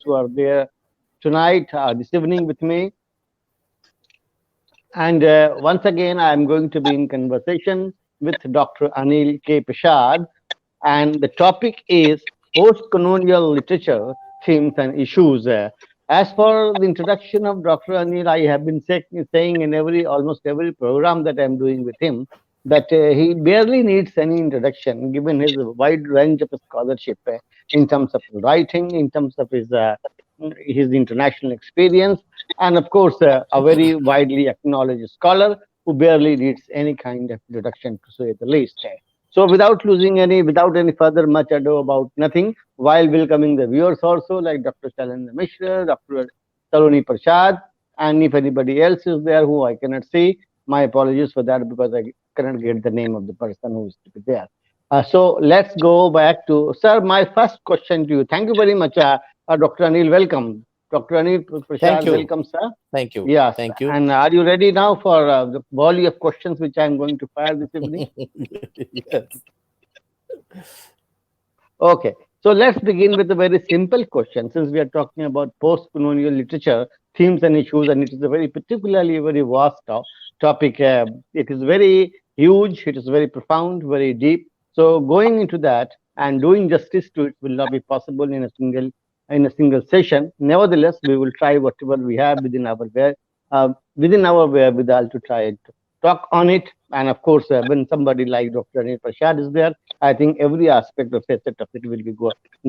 who are there tonight, this evening with me. And once again, I am going to be in conversation with Dr. Anil K Prasad, and the topic is post-colonial literature, themes and issues. As for the introduction of Dr. Anil, I have been saying in almost every program that I am doing with him that he barely needs any introduction, given his wide range of scholarship in terms of writing, in terms of his international experience, and of course, a very widely acknowledged scholar who barely needs any kind of introduction, to say the least. So, without any further much ado about nothing, while welcoming the viewers also, like Dr. Shalendra Mishra, Dr. Saloni Prasad, and if anybody else is there who I cannot see, my apologies for that because I cannot get the name of the person who is to be there. So let's go back to sir. My first question to you. Thank you very much, Dr. Anil. Welcome, Dr. Anil Thank Prasad. you. Welcome, sir. Thank you. Yes, Thank you. and are you ready now for the volley of questions which I am going to fire this evening? Yes. Okay, so let's begin with a very simple question. Since we are talking about post-colonial literature, themes and issues, and it is a very particularly very vast topic. It is very huge. It is very profound, very deep. So going into that and doing justice to it will not be possible in a single session. Nevertheless, we will try whatever we have within our wherewithal to try to talk on it. And of course, when somebody like Dr. Anil Prasad is there, I think every aspect or facet of it will be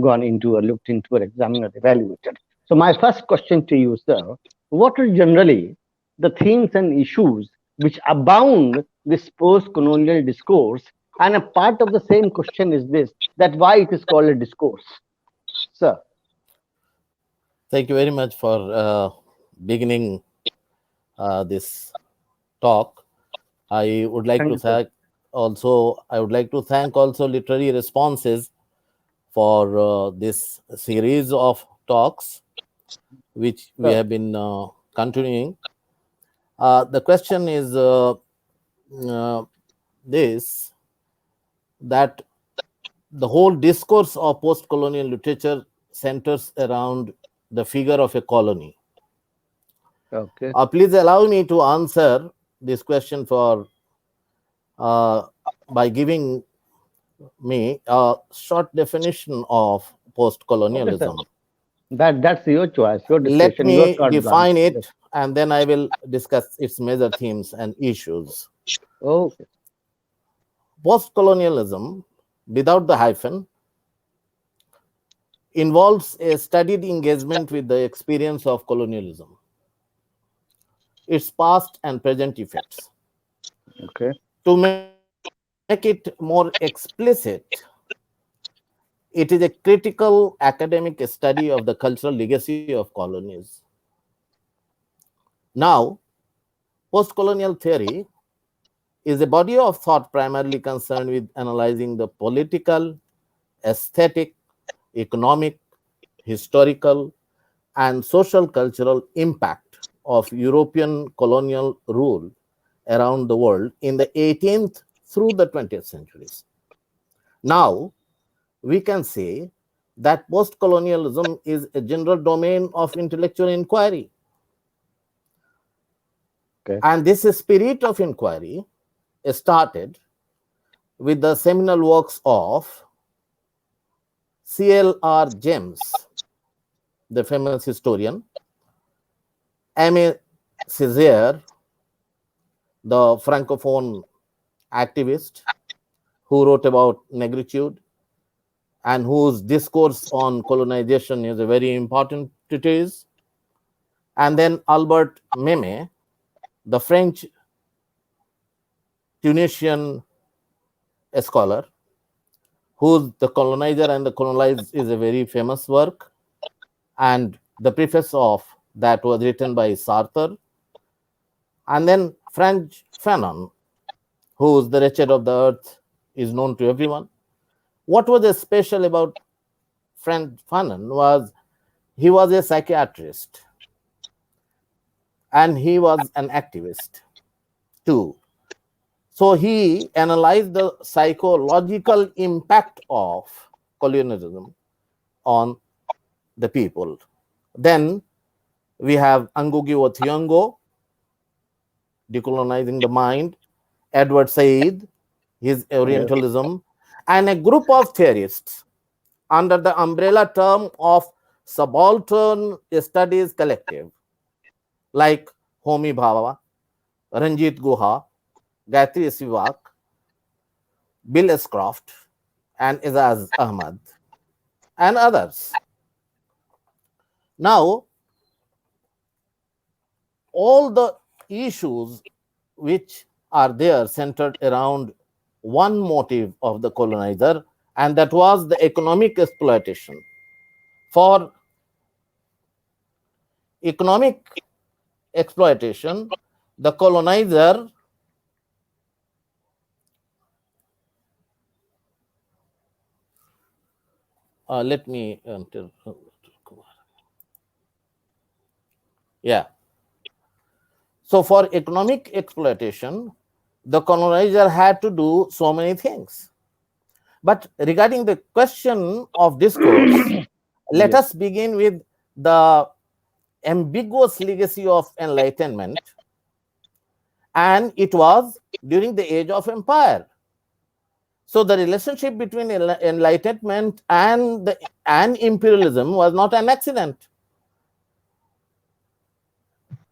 gone into or looked into or examined or evaluated. So my first question to you, sir, what are generally the themes and issues which abound this post-colonial discourse? And a part of the same question is this, that why it is called a discourse, sir? Thank you very much for beginning this talk. I would like Thank to you, sir. thank also Literary Responses for this series of talks which we Sir, have been continuing. The question is uh, this, that the whole discourse of post-colonial literature centers around the figure of a colony. okay. Please allow me to answer this question uh, by giving me a short definition of Okay, sir. post-colonialism. That's your choice, your Let discretion, your me carte blanche. define Yes. it, and then I will discuss its major themes and issues. Okay. Post-colonialism, without the hyphen, involves a studied engagement with the experience of colonialism, its past and present effects. Okay. To make it more explicit, it is a critical academic study of the cultural legacy of colonies. Now, postcolonial theory is a body of thought primarily concerned with analyzing the political, aesthetic, economic, historical, and social cultural impact of European colonial rule around the world in the 18th through the 20th centuries. Now, we can say that post-colonialism is a general domain of intellectual inquiry. Okay. And this spirit of inquiry started with the seminal works of C.L.R. James, the famous historian, Aimé Césaire, the Francophone activist who wrote about negritude and whose discourse on colonization is a very important treatise, and then Albert Memé, the French Tunisian scholar, whose The Colonizer and the Colonized is a very famous work, and the preface of that was written by Sartre, and then Frantz Fanon, whose The Wretched of the Earth is known to everyone. What was special about Frantz Fanon was he was a psychiatrist and he was an activist too. So he analyzed the psychological impact of colonialism on the people. Then we have Ngugi wa Thiong'o, Decolonizing the Mind, Edward Said, his Yes. Orientalism, and a group of theorists under the umbrella term of Subaltern Studies Collective, like Homi Bhabha, Ranjit Guha, Gayatri Sivak, Bill Scroft, and Izaz Ahmad, and others. Now, all the issues which are there centered around one motive of the colonizer, and that was the economic exploitation. For economic exploitation, the colonizer, let me yeah. So for economic exploitation, the colonizer had to do so many things. But regarding the question of discourse, let Yes. us begin with the ambiguous legacy of enlightenment, and it was during the age of empire. So the relationship between enlightenment and imperialism was not an accident.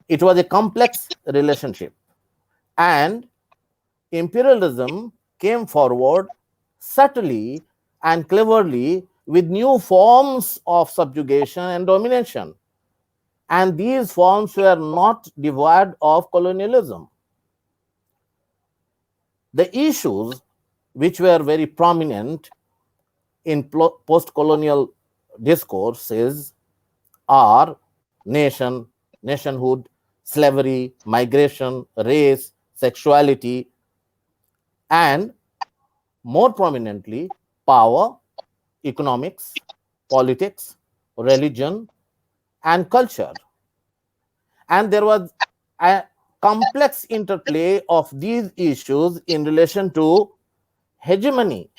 It was a complex relationship, and imperialism came forward subtly and cleverly with new forms of subjugation and domination. And these forms were not devoid of colonialism. The issues which were very prominent in post colonial discourses are nation, nationhood, slavery, migration, race, sexuality, and more prominently, power, economics, politics, religion, and culture. And there was a complex interplay of these issues in relation to hegemony,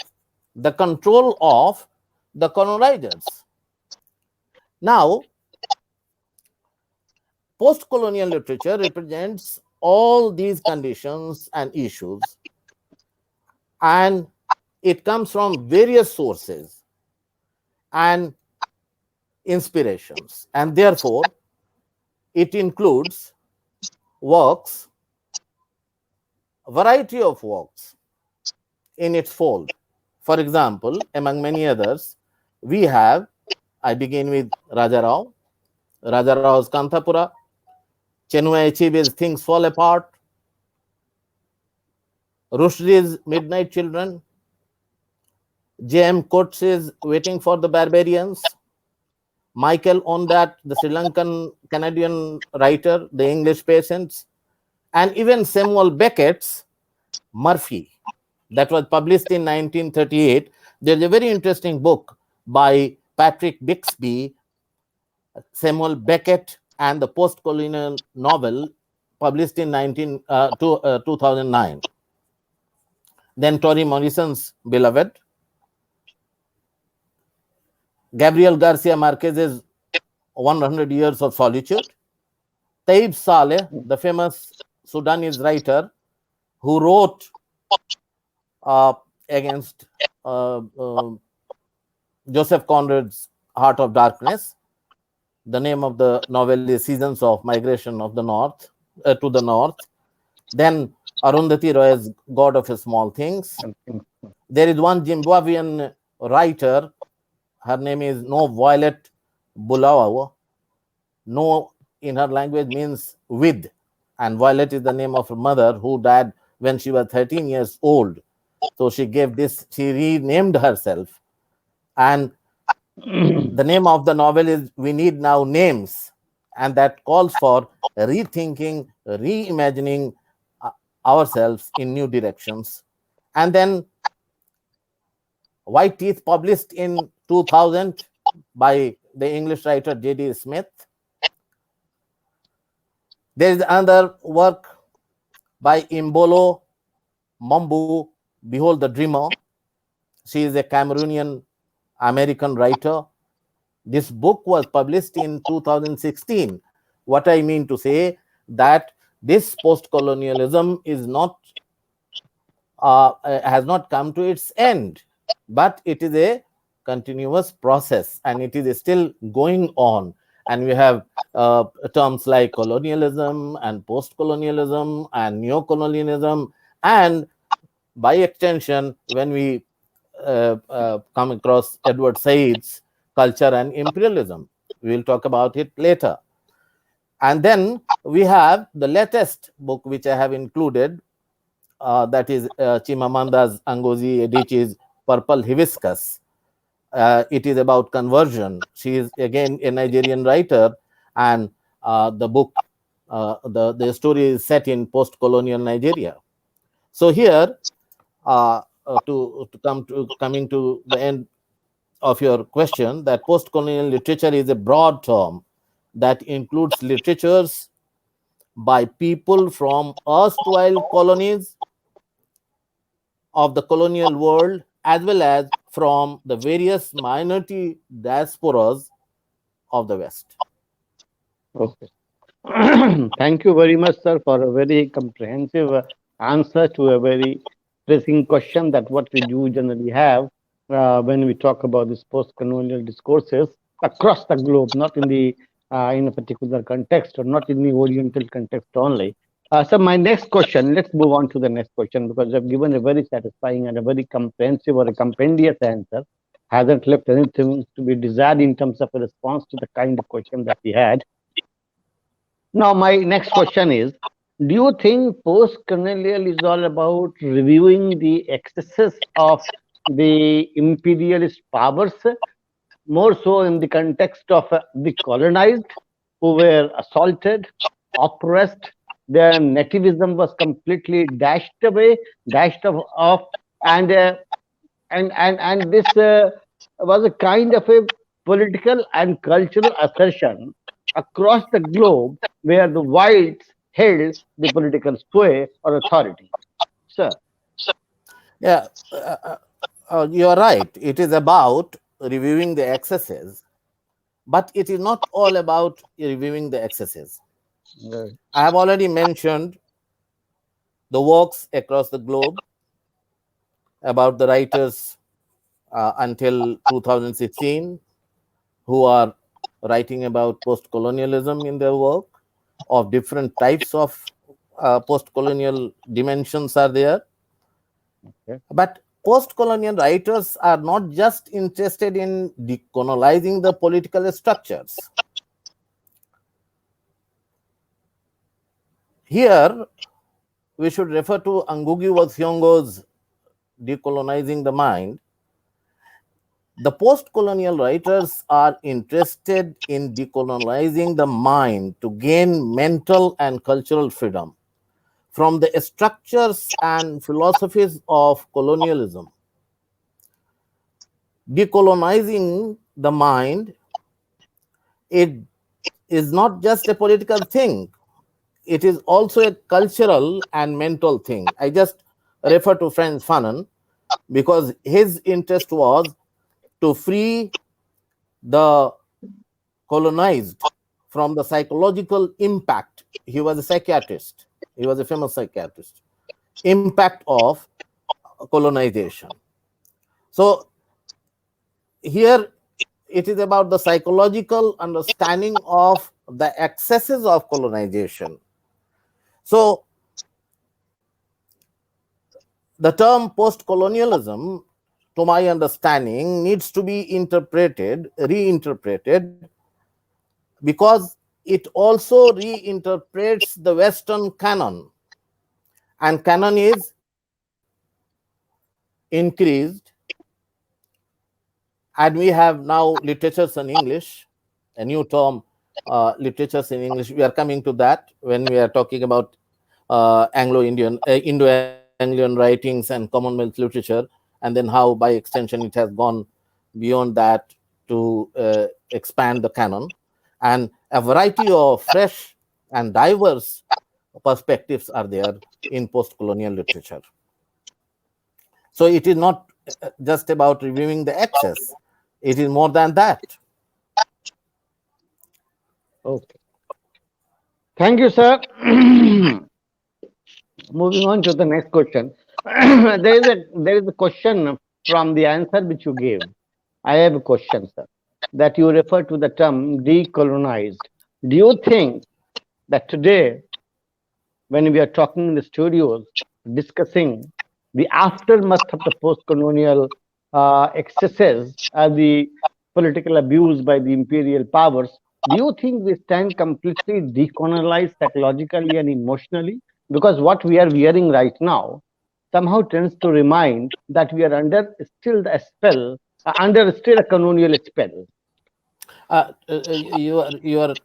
the control of the colonizers. Now, post colonial literature represents all these conditions and issues, and it comes from various sources and inspirations, and therefore it includes works, a variety of works in its fold. For example, among many others, we have, I begin with Raja Rao's Kantapura, Chenua Achebe's Things Fall Apart, Rushdie's Midnight Children, J.M. Coates's Waiting for the Barbarians, Michael Ondat, the Sri Lankan Canadian writer, The English Patients, and even Samuel Beckett's Murphy, that was published in 1938. There's a very interesting book by Patrick Bixby, Samuel Beckett, and the post-colonial novel published in 2009. Then Toni Morrison's Beloved, Gabriel Garcia Marquez's 100 Years of Solitude, Taib Saleh, the famous Sudanese writer who wrote uh, against uh, uh, Joseph Conrad's Heart of Darkness. The name of the novel is Seasons of Migration of the North to the North. Then Arundhati Roy's God of Small Things. There is one Zimbabwean writer. Her name is No Violet Bulawayo. No in her language means with, and Violet is the name of her mother who died when she was 13 years old. So she gave this, she renamed herself. And the name of the novel is We Need Now Names, and that calls for rethinking, reimagining ourselves in new directions. And then White Teeth, published in 2000 by the English writer J.D. Smith. There is another work by Imbolo Mambu, Behold the Dreamer. She is a Cameroonian American writer. This book was published in 2016. What I mean to say that this post-colonialism is not has not come to its end, but it is a continuous process and it is still going on. And we have terms like colonialism and post-colonialism and neo-colonialism, and by extension, when we come across Edward Said's culture and imperialism, we will talk about it later. And then we have the latest book which I have included, that is Chimamanda Ngozi Adichie's Purple Hibiscus. It is about conversion. She is again a Nigerian writer, and the book, the story is set in post-colonial Nigeria. So here, coming to the end of your question, that post-colonial literature is a broad term that includes literatures by people from erstwhile colonies of the colonial world, as well as from the various minority diasporas of the West. Okay. Thank you very much, sir, for a very comprehensive answer to a very pressing question that what we do generally have when we talk about these post-colonial discourses across the globe, not in the in a particular context or not in the Oriental context only. So my next question, let's move on to the next question because I've given a very satisfying and a very comprehensive or a compendious answer. Hasn't left anything to be desired in terms of a response to the kind of question that we had. Now, my next question is, do you think post-colonial is all about reviewing the excesses of the imperialist powers, more so in the context of the colonized who were assaulted, oppressed, their nativism was completely dashed away, dashed off, and and this was a kind of a political and cultural assertion across the globe where the whites held the political sway or authority. Sir. Yeah, you are right. It is about reviewing the excesses, but it is not all about reviewing the excesses. Right. I have already mentioned the works across the globe about the writers until 2016 who are writing about post-colonialism in their work, of different types of post-colonial dimensions are there. Okay. But post-colonial writers are not just interested in decolonizing the political structures. Here, we should refer to Ngugi wa Thiong'o's Decolonizing the Mind. The post-colonial writers are interested in decolonizing the mind to gain mental and cultural freedom from the structures and philosophies of colonialism. Decolonizing the mind, it is not just a political thing, it is also a cultural and mental thing. I just refer to Frantz Fanon because his interest was to free the colonized from the psychological impact. He was a psychiatrist, he was a famous psychiatrist. Impact of colonization. So, here it is about the psychological understanding of the excesses of colonization. So, the term post-colonialism, to my understanding, needs to be reinterpreted, because it also reinterprets the Western canon. And canon is increased, and we have now literatures in English, a new term, literatures in English. We are coming to that when we are talking about Anglo-Indian, Indo-Anglian writings and Commonwealth literature, and then how by extension it has gone beyond that to expand the canon. And a variety of fresh and diverse perspectives are there in post-colonial literature. So it is not just about reviewing the excess, it is more than that. Okay. Thank you, sir. Moving on to the next question. There is a question from the answer which you gave. I have a question, sir. That you refer to the term decolonized. Do you think that today, when we are talking in the studios, discussing the aftermath of the post-colonial excesses, the political abuse by the imperial powers, do you think we stand completely decolonized psychologically and emotionally? Because what we are wearing right now somehow tends to remind that we are under still a spell, under still a colonial spell. You are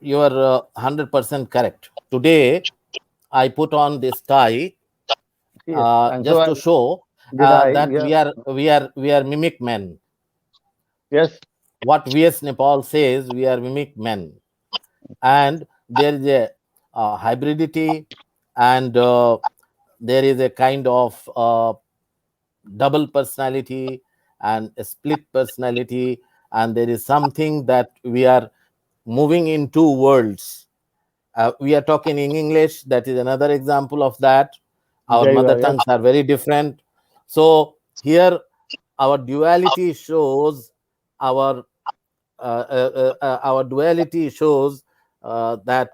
100% correct. Today, I put on this tie Yes, and so just to show did I. that Yeah, we are mimic men. yes, What VS Nepal says, we are mimic men, and there is a hybridity, and there is a kind of double personality and a split personality, and there is something that we are moving in two worlds. We are talking in English. That is another example of that. Our there you mother are. Yes, tongues are very different. So here, our duality shows our our duality shows that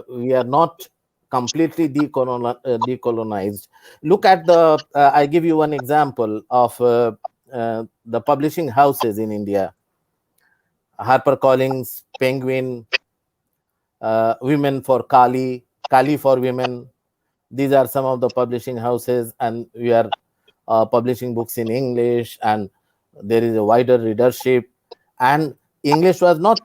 we are not completely decolonized. Look at the. I give you one example of the publishing houses in India: HarperCollins, Penguin, Women for Kali, Kali for Women. These are some of the publishing houses, and we are publishing books in English, and there is a wider readership. And English was not,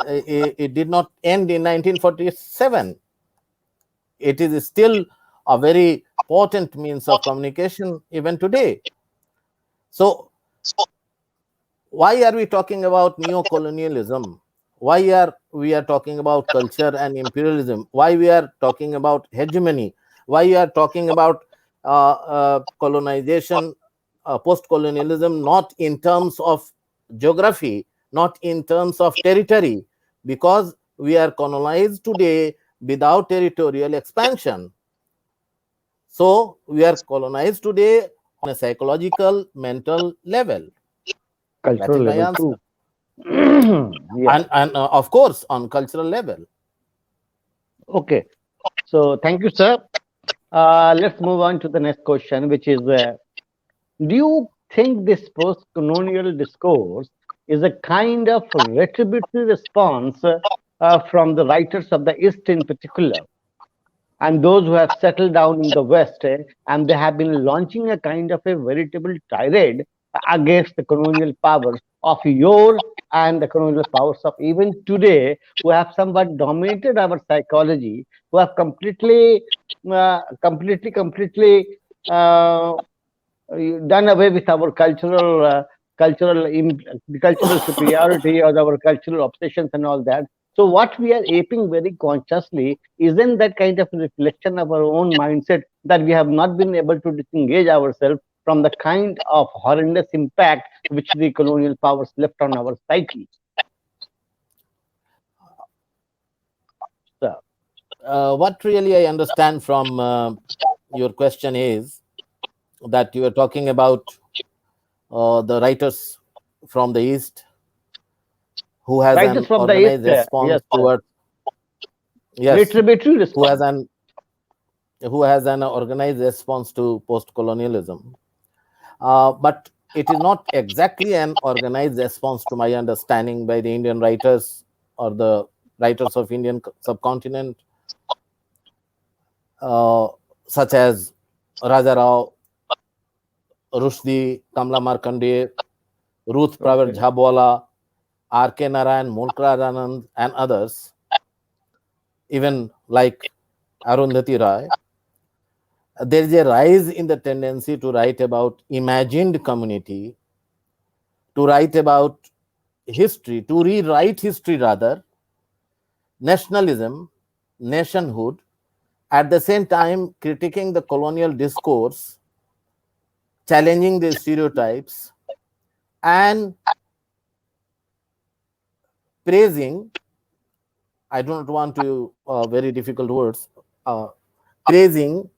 it did not end in 1947. It is still a very potent means of communication even today. So, why are we talking about neo-colonialism? Why are we are talking about culture and imperialism? Why we are talking about hegemony? Why we are talking about colonization, post-colonialism, not in terms of geography, not in terms of territory? Because we are colonized today without territorial expansion. So we are colonized today on a psychological, mental level. That cultural is my level answer. too. Yeah. And of course, on cultural level. Okay. So thank you, sir. Let's move on to the next question, which is do you think this post colonial discourse is a kind of retributory response from the writers of the East in particular, and those who have settled down in the West, and they have been launching a kind of a veritable tirade against the colonial powers of yore and the colonial powers of even today, who have somewhat dominated our psychology, who have completely uh, done away with our cultural superiority or our cultural obsessions and all that. So what we are aping very consciously isn't that kind of reflection of our own mindset, that we have not been able to disengage ourselves from the kind of horrendous impact which the colonial powers left on our psyche. So, What really I understand from your question is that you are talking about the writers from the East who has writers an from the East, organized response yes, towards, yes, retributory who response. has an who has an organized response to post-colonialism. But it is not exactly an organized response, to my understanding, by the Indian writers or the writers of Indian subcontinent, uh, such as Raja Rao, Rushdie, Kamla Markandeya, Ruth Praver Okay. Jhabwala, R.K. Narayan, Mulkraj Anand, and others, even like Arundhati Roy. There is a rise in the tendency to write about imagined community, to write about history, to rewrite history rather, nationalism, nationhood, at the same time critiquing the colonial discourse, challenging the stereotypes, and praising, I do not want to very difficult words, uh, praising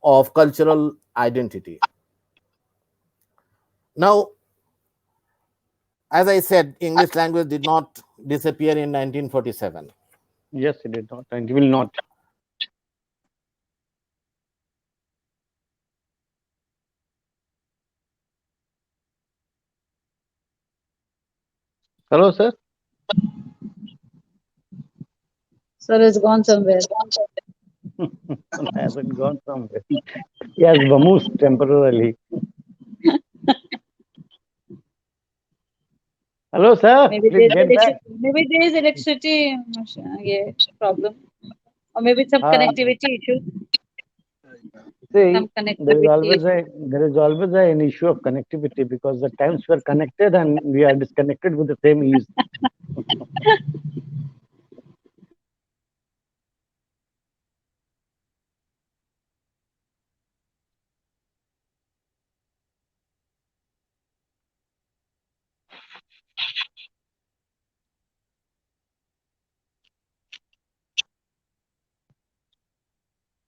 of cultural identity. Now, as I said, English language did not disappear in 1947. Yes, it did not, and it will not. Hello, sir. Sir has gone somewhere. I haven't gone somewhere. He has vamoosed temporarily. Hello, sir. Maybe Please there's get back. electricity. Maybe there is electricity yeah, problem, or maybe some Uh, connectivity issue. See, Some connectivity issue. there is always an issue of connectivity because at times we are connected and we are disconnected with the same ease.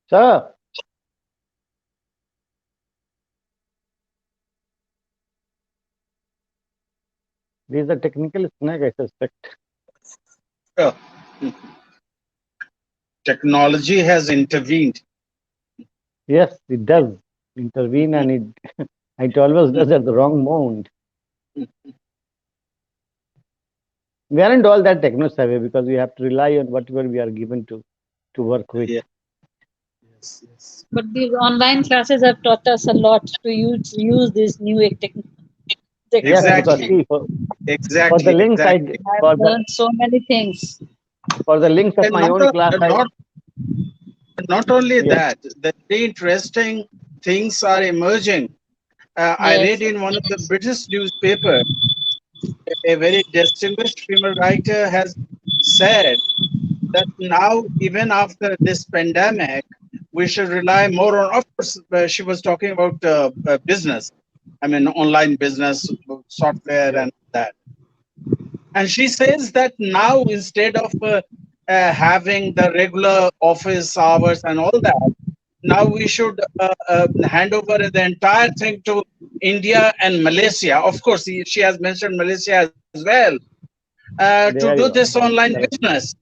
Sir, this is a technical snag, I suspect. Yeah. Technology has intervened. Yes, it does intervene and it always does at the wrong moment. We aren't all that techno savvy because we have to rely on whatever we are given to work with. Yeah. Yes, yes. But these online classes have taught us a lot to use this new Yes, because technology. Exactly. see, for the Exactly. links I Exactly. I've learned so many things. for the links of And my own class, I not only yes, that, the very interesting things are emerging. I read Yes. in one of the British newspaper, a very distinguished female writer has said that now, even after this pandemic, we should rely more on, of course, she was talking about business. I mean, online business, software, yes, and that. And she says that now, instead of having the regular office hours and all that, now we should hand over the entire thing to India and Malaysia. Of course, she has mentioned Malaysia as well, to do there you this are. online Correct. business,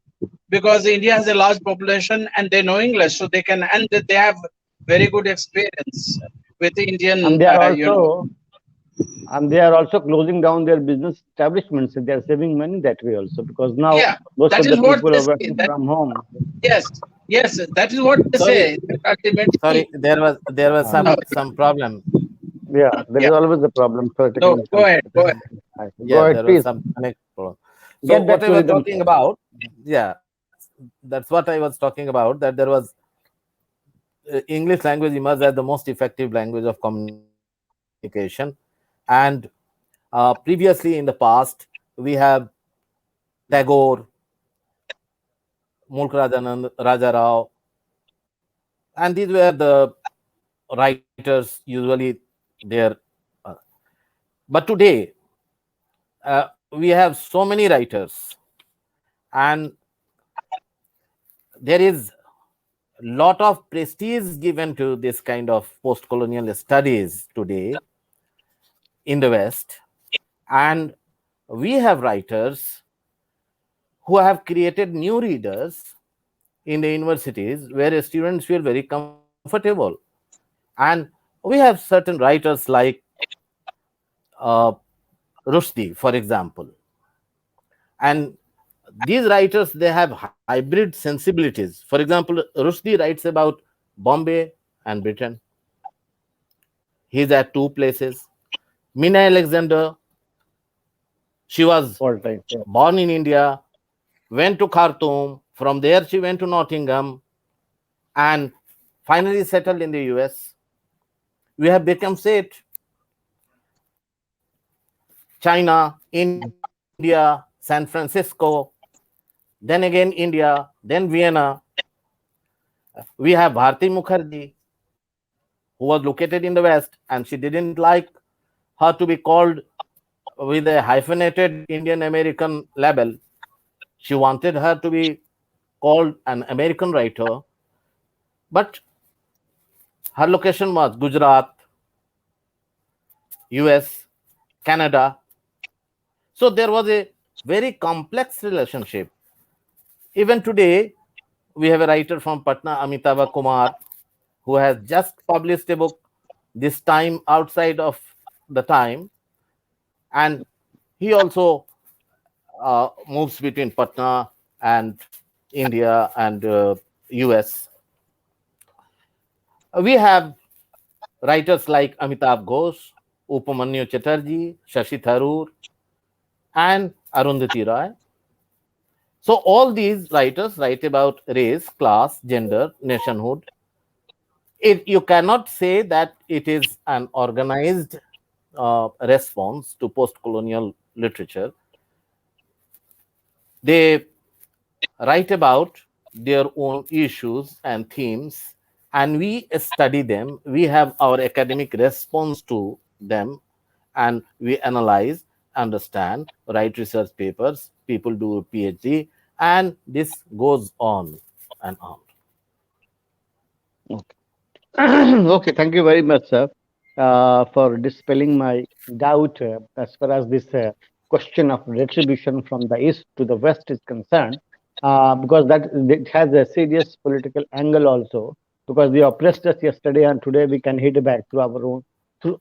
because India has a large population and they know English, so they can, and they have very good experience with And Indian, they are you know. also and they are also closing down their business establishments. They are saving money that way also because now Yeah, most that of is the what people they are say. working That from home. yes, yes, that is what they Sorry, say. That ultimately, sorry, there was Uh, some problem. yeah, there is Yeah, always a problem for no, technical. go ahead, go ahead. Go yeah, ahead, there was please. some connect problem. So Get what back I to was rhythm, talking sir. about, yeah, that's what I was talking about. That there was English language emerged as the most effective language of communication, and previously in the past we have Tagore, Mulk Raja Rao, and these were the writers usually there. Uh, but today we have so many writers, and there is lot of prestige given to this kind of post-colonial studies today in the West, and we have writers who have created new readers in the universities where students feel very comfortable. And we have certain writers like uh, Rushdie, for example, and these writers, they have hybrid sensibilities. For example, Rushdie writes about Bombay and Britain. He's at two places. Mina Alexander, she was All right. Yeah. born in India, went to Khartoum, from there she went to Nottingham, and finally settled in the US. We have become said China, India, San Francisco, then again India, then Vienna. We have Bharti Mukherjee, who was located in the West, and she didn't like her to be called with a hyphenated Indian American label. She wanted her to be called an American writer, but her location was Gujarat, US, Canada. So there was a very complex relationship. Even today, we have a writer from Patna, Amitabha Kumar, who has just published a book, this time outside of the time, and he also moves between Patna and India and US. We have writers like Amitabh Ghosh, Upamanyu Chatterjee, Shashi Tharoor, and Arundhati Roy. So all these writers write about race, class, gender, nationhood. You cannot say that it is an organized response to post-colonial literature. They write about their own issues and themes, and we study them. We have our academic response to them, and we analyze, understand, write research papers. People do PhD, and this goes on and on. Okay. Okay, thank you very much, sir, for dispelling my doubt as far as this question of retribution from the east to the west is concerned, because that it has a serious political angle also. Because they oppressed us yesterday, and today we can hit back through our own, through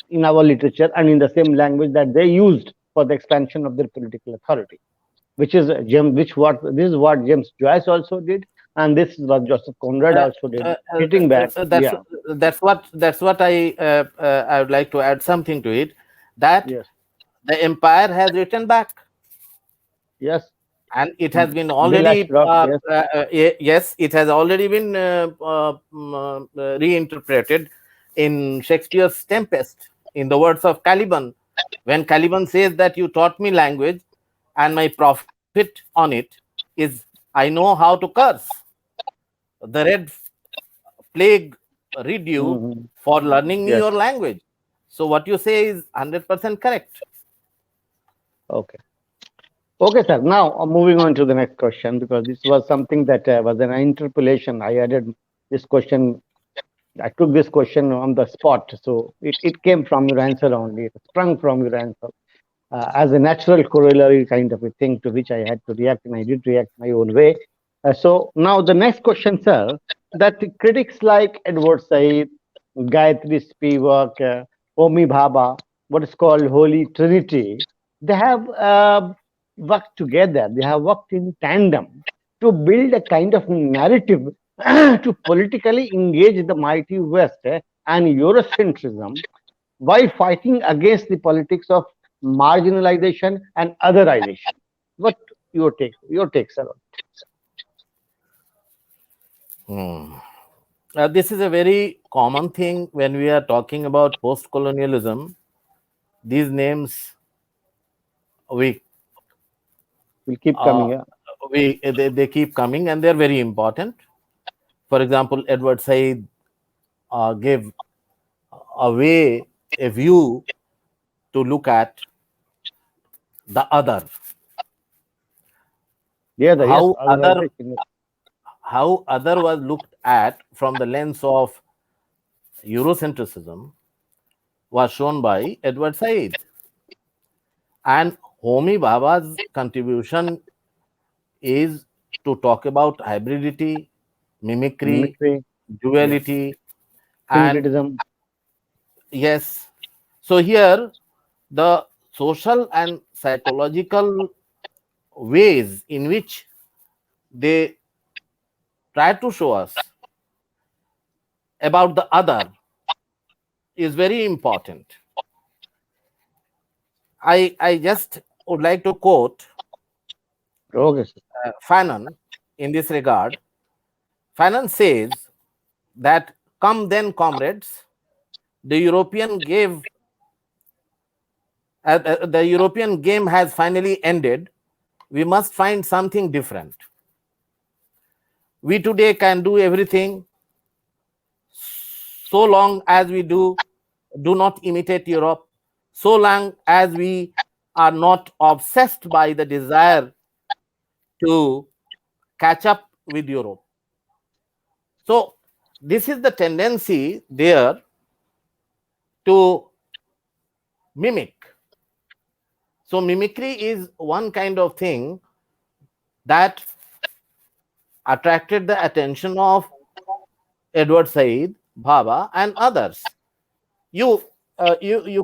in our literature and in the same language that they used for the expansion of their political authority, which is what this is what James Joyce also did, and this is what Joseph Conrad Uh, also did, uh, uh, hitting back. that's Yeah. what I would like to add something to it, that Yes. the empire has written back, Yes. and it has been Bill already Ashcroft. Yes. yes, it has already been reinterpreted in Shakespeare's Tempest, in the words of Caliban, when Caliban says that you taught me language, and my profit on it is I know how to curse. The red plague rid you Hmm. for learning me Yes. your language. So what you say is 100% correct. Okay. Okay, sir. Now, moving on to the next question, because this was something that was an interpolation. I added this question. I took this question on the spot, so it came from your answer only. It sprung from your answer as a natural corollary kind of a thing to which I had to react, and I did react my own way. So now the next question, sir, that critics like Edward Said, Gayatri Spivak, Homi Bhabha, what is called Holy Trinity, they have worked together, they have worked in tandem to build a kind of narrative to politically engage the mighty West and Eurocentrism while fighting against the politics of marginalization and otherization. What your take, sir? Hmm. This is a very common thing when we are talking about post colonialism. These names we Will keep uh, coming. Yeah. they keep coming, and they're very important. For example, Edward Said gave away a view to look at the other, Yeah, yes, how other otherization. how other was looked at from the lens of Eurocentrism was shown by Edward Said. And Homi Bhabha's contribution is to talk about hybridity, mimicry, Mimicry. Yes. duality, and Syncretism. yes. So here, the social and psychological ways in which they try to show us about the other is very important. I just would like to quote Okay, sir. Fanon in this regard. Fanon says that, come then, comrades, the European gave the European game has finally ended. We must find something different. We today can do everything so long as we do not imitate Europe, so long as we are not obsessed by the desire to catch up with Europe. So, this is the tendency there to mimic. So, mimicry is one kind of thing that attracted the attention of Edward Said, Bhabha, and others. You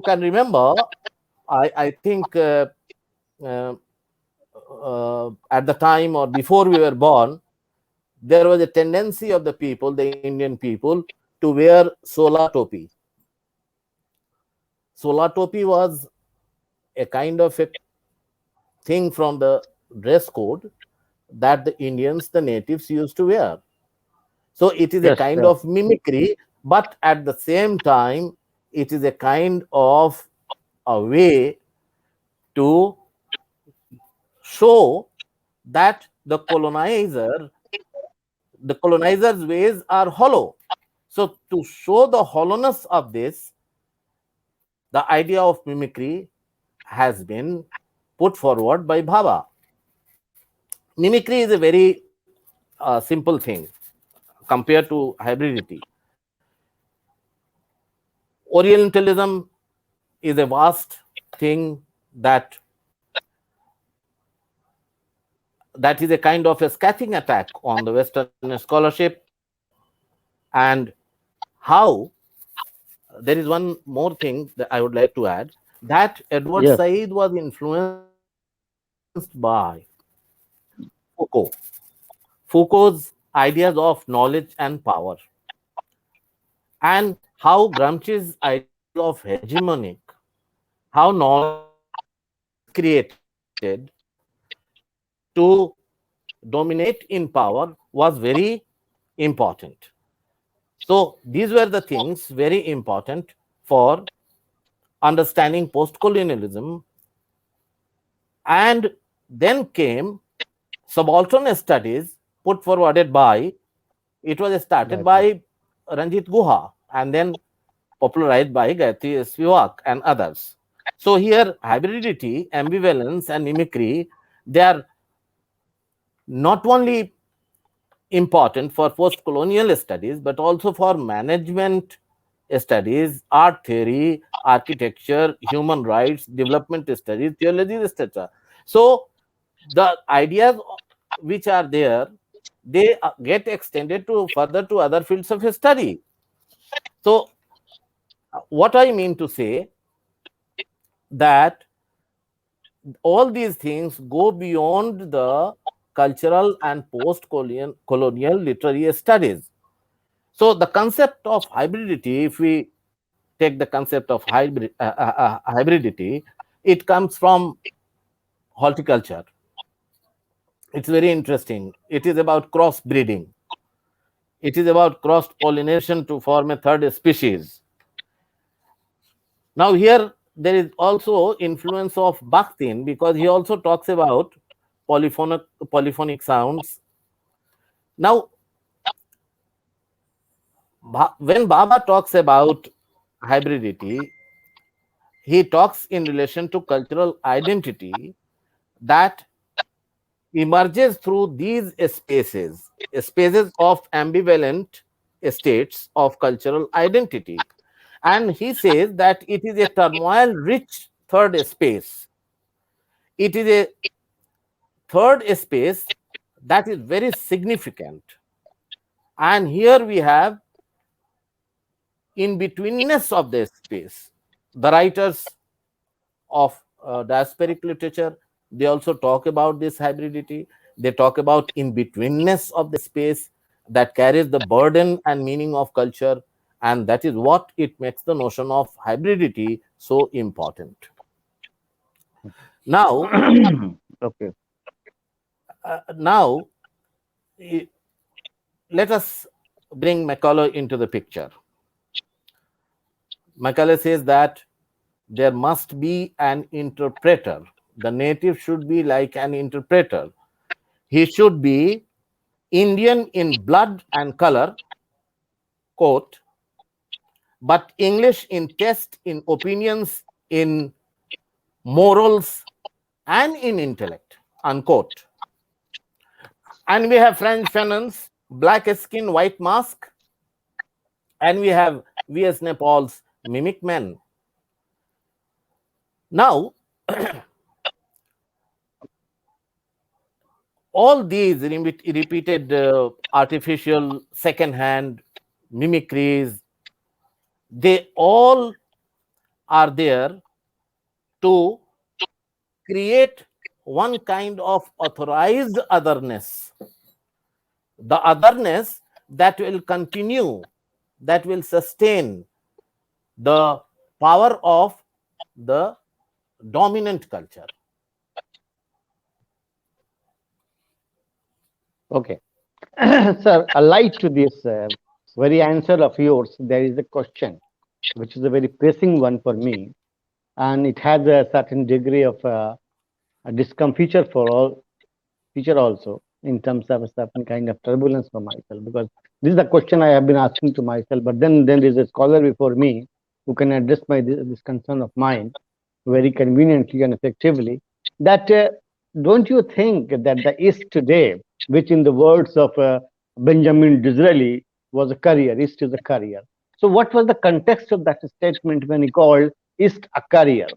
can remember. I think uh, at the time or before we were born, there was a tendency of the people, the Indian people, to wear sola topi. Sola topi was a kind of a thing from the dress code that the Indians, the natives, used to wear. So it is a Yes, kind yeah. of mimicry, but at the same time, it is a kind of a way to show that the colonizer's ways are hollow. So to show the hollowness of this, the idea of mimicry has been put forward by Bhabha. Mimicry is a very simple thing compared to hybridity. Orientalism is a vast thing that that is a kind of a scathing attack on the Western scholarship. And how, there is one more thing that I would like to add, that Edward Yes, Said was influenced by Foucault. Foucault's ideas of knowledge and power, and how Gramsci's ideas of hegemonic, how knowledge is created to dominate in power, was very important. So these were the things very important for understanding post-colonialism. And then came subaltern studies put forwarded by, it was started right, right. by Ranjit Guha and then popularized by Gayatri Spivak and others. So here hybridity, ambivalence and mimicry, they are not only important for post-colonial studies, but also for management studies, art theory, architecture, human rights, development studies, theology, etc. So the ideas which are there, they get extended to further to other fields of study. So what I mean to say, that all these things go beyond the cultural and post-colonial literary studies. So the concept of hybridity, if we take the concept of hybridity, it comes from horticulture. It's very interesting. It is about cross breeding. It is about cross pollination to form a third species. Now here there is also influence of Bakhtin, because he also talks about polyphonic sounds. Now when Baba talks about hybridity, he talks in relation to cultural identity that emerges through these spaces of ambivalent states of cultural identity. And he says that it is a turmoil rich third space. It is a third space that is very significant. And here we have in betweenness of the space. The writers of diasporic literature, they also talk about this hybridity. They talk about in betweenness of the space that carries the burden and meaning of culture, and that is what it makes the notion of hybridity so important. Now, Okay. now let us bring Macaulay into the picture. Macaulay says that there must be an interpreter. The native should be like an interpreter. He should be Indian in blood and color, quote, but English in taste, in opinions, in morals and in intellect, unquote. And we have French Fanon's black skin, white mask, and we have V.S. Nepal's mimic men. Now, all these repeated artificial second-hand mimicries, they all are there to create one kind of authorized otherness, the otherness that will continue, that will sustain the power of the dominant culture. Okay. Sir, allied to this very answer of yours, there is a question, which is a very pressing one for me, and it has a certain degree of a discomfiture for all teacher also, in terms of a certain kind of turbulence for myself, because this is the question I have been asking to myself. But then there is a scholar before me who can address this concern of mine very conveniently and effectively. That don't you think that the East today, which in the words of Benjamin Disraeli was a career, East is a career. So what was the context of that statement when he called East a career?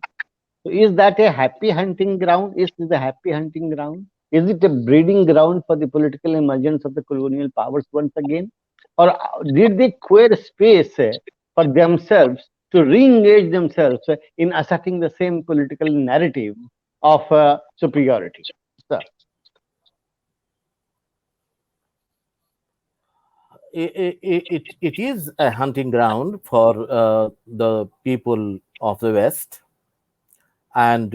So is that a happy hunting ground? Is this a happy hunting ground? Is it a breeding ground for the political emergence of the colonial powers once again? Or did they create a space for themselves to re-engage themselves in asserting the same political narrative of superiority? Sir. It is a hunting ground for the people of the West, and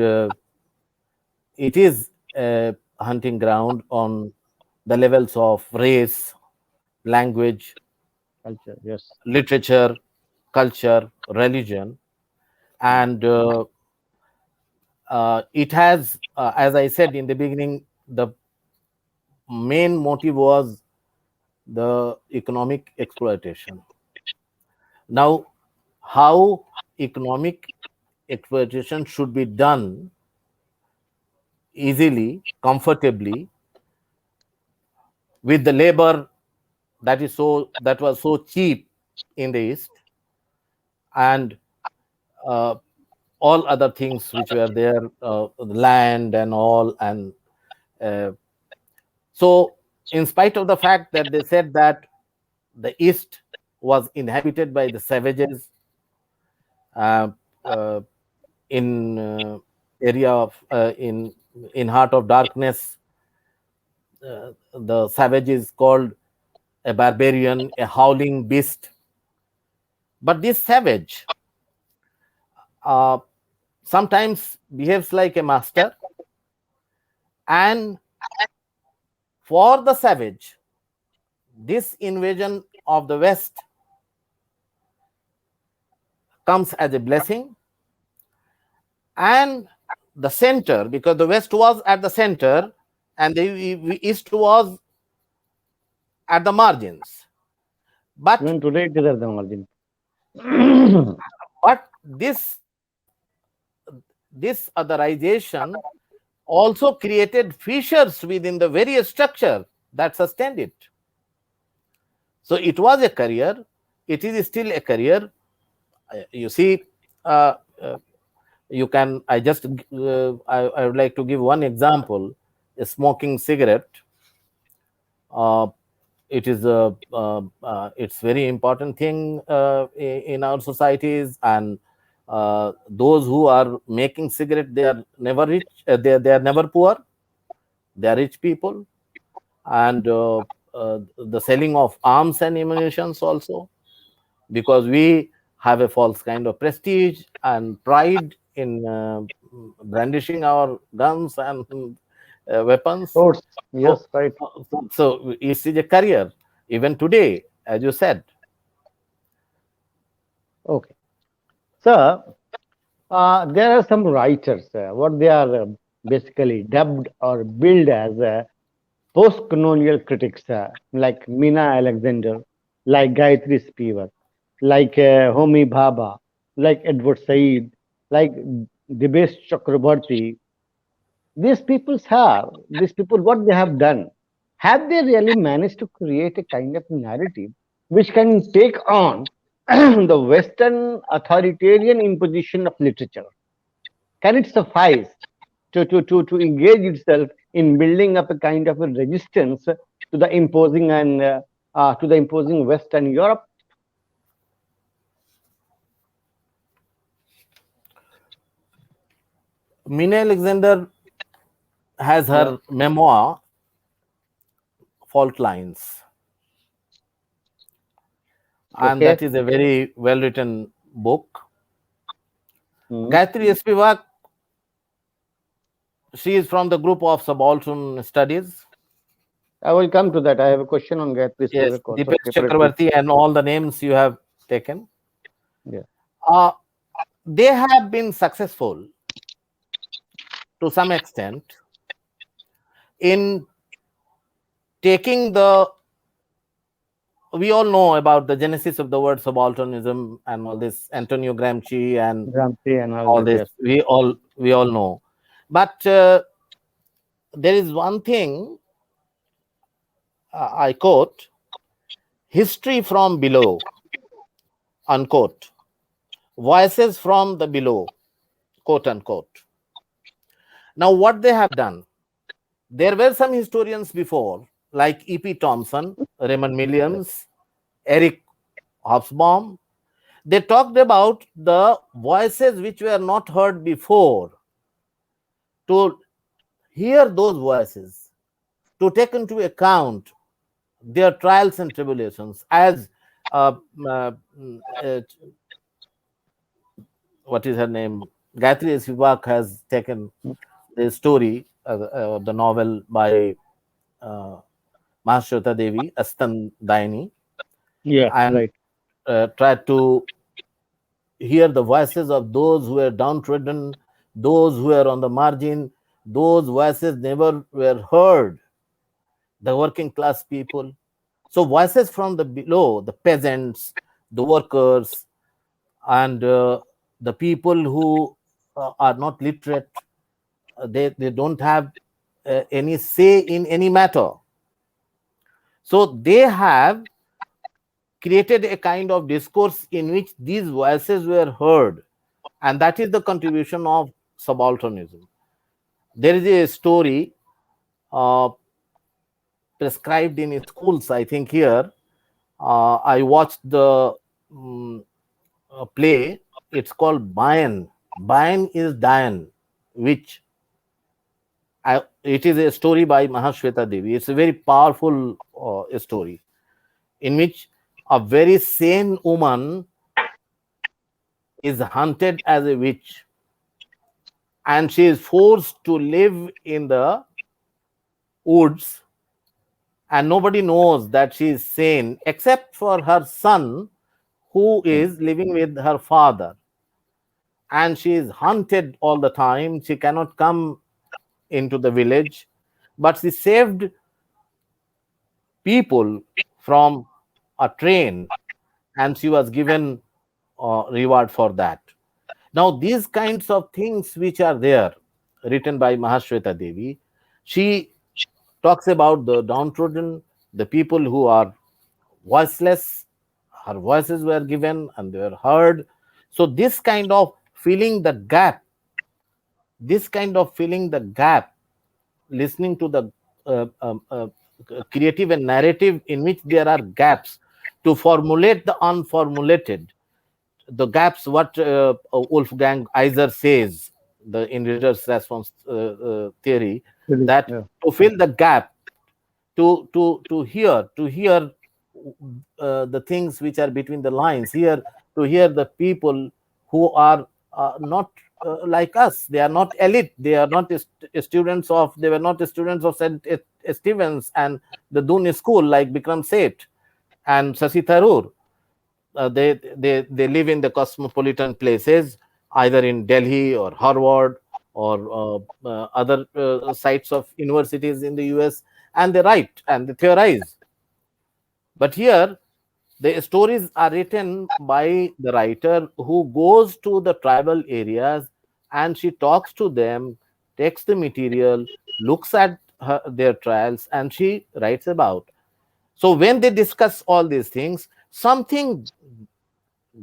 it is a hunting ground on the levels of race, language, Culture, yes. literature, culture, religion, and it has, as I said in the beginning, the main motive was the economic exploitation. Now, how economic exploitation should be done easily, comfortably, with the labor that was so cheap in the East, and uh, all other things which were there, land and all, and uh, so in spite of the fact that they said that the East was inhabited by the savages, uh, uh, in area of in heart of darkness, the savage is called a barbarian, a howling beast. But this savage uh, sometimes behaves like a master, and for the savage, this invasion of the West comes as a blessing, and the center, because the West was at the center and the East was at the margins. But Even today it is at the margin. but this otherization also created fissures within the very structure that sustained it. So it was a career. It is still a career. You see, uh, uh, you can. I would like to give one example: a smoking cigarette. Uh, it is it's very important thing in our societies, and those who are making cigarette, they are never rich. They are never poor. They are rich people, and the selling of arms and ammunitions also, because we have a false kind of prestige and pride in brandishing our guns and weapons. Course. Yes, So, right. so it is a career even today, as you said. Okay. Sir, there are some writers, what they are basically dubbed or billed as post-colonial critics, like Mina Alexander, like Gayatri Spivak, like Homi Bhabha, like Edward Said, like Dibesh Chakrabarti, these people, what they have done, have they really managed to create a kind of narrative which can take on the Western authoritarian imposition of literature? Can it suffice to engage itself in building up a kind of a resistance to the imposing and to the imposing Western Europe? Mina Alexander has Yeah. her memoir, Fault Lines, and Okay. that is a very well written book. Hmm. Gayatri Spivak, she is from the group of subaltern studies. I will come to that. I have a question on Gayatri Yes, Spivak also Dipesh separately. Chakrabarti and all the names you have taken. Yeah. Uh, they have been successful to some extent in taking the, we all know about the genesis of the word subalternism and all this, Antonio Gramsci and Gramsci and all all this. this, Yes. we all know. But there is one thing, I quote, history from below, unquote, voices from the below, quote unquote. Now what they have done, there were some historians before like E.P. Thompson, Raymond Williams, Eric Hobsbawm. They talked about the voices which were not heard before, to hear those voices, to take into account their trials and tribulations, as uh, uh, uh, what is her name? Gayatri Spivak has taken the story, the novel by uh, Mahashweta Devi, Astan Dayani, Yeah. and Right. tried to hear the voices of those who were downtrodden, those who were on the margin. Those voices never were heard, the working class people. So, voices from the below, the peasants, the workers, and the people who are not literate, they don't have any say in any matter. So, they have created a kind of discourse in which these voices were heard, and that is the contribution of subalternism. There is a story uh, prescribed in schools, I think. Here I watched the um, play. It's called Bayan. Bayan is Diane, which it is a story by Mahashweta Devi. It's a very powerful story in which a very sane woman is hunted as a witch, and she is forced to live in the woods, and nobody knows that she is sane except for her son, who is living with her father, and she is hunted all the time. She cannot come into the village, but she saved people from a train, and she was given reward for that. Now these kinds of things which are there, written by Mahashweta Devi, she talks about the downtrodden, the people who are voiceless. Her voices were given and they were heard. So this kind of filling the gap, this kind of filling the gap, listening to the uh, um, uh, creative and narrative in which there are gaps, to formulate the unformulated, the gaps, what Wolfgang Iser says, the in reader's response theory, Really. that Yeah. to fill the gap, to hear the things which are between the lines here, to hear the people who are not like us. They are not elite, they are not students of, they were not students of St. Stephen's and the Dune school like Bikram Seth and Shashi Tharoor. They live in the cosmopolitan places, either in Delhi or Harvard or other sites of universities in the US, and they write and they theorize. But here, The stories are written by the writer who goes to the tribal areas and she talks to them, takes the material, looks at their trials, and she writes about. So when they discuss all these things, something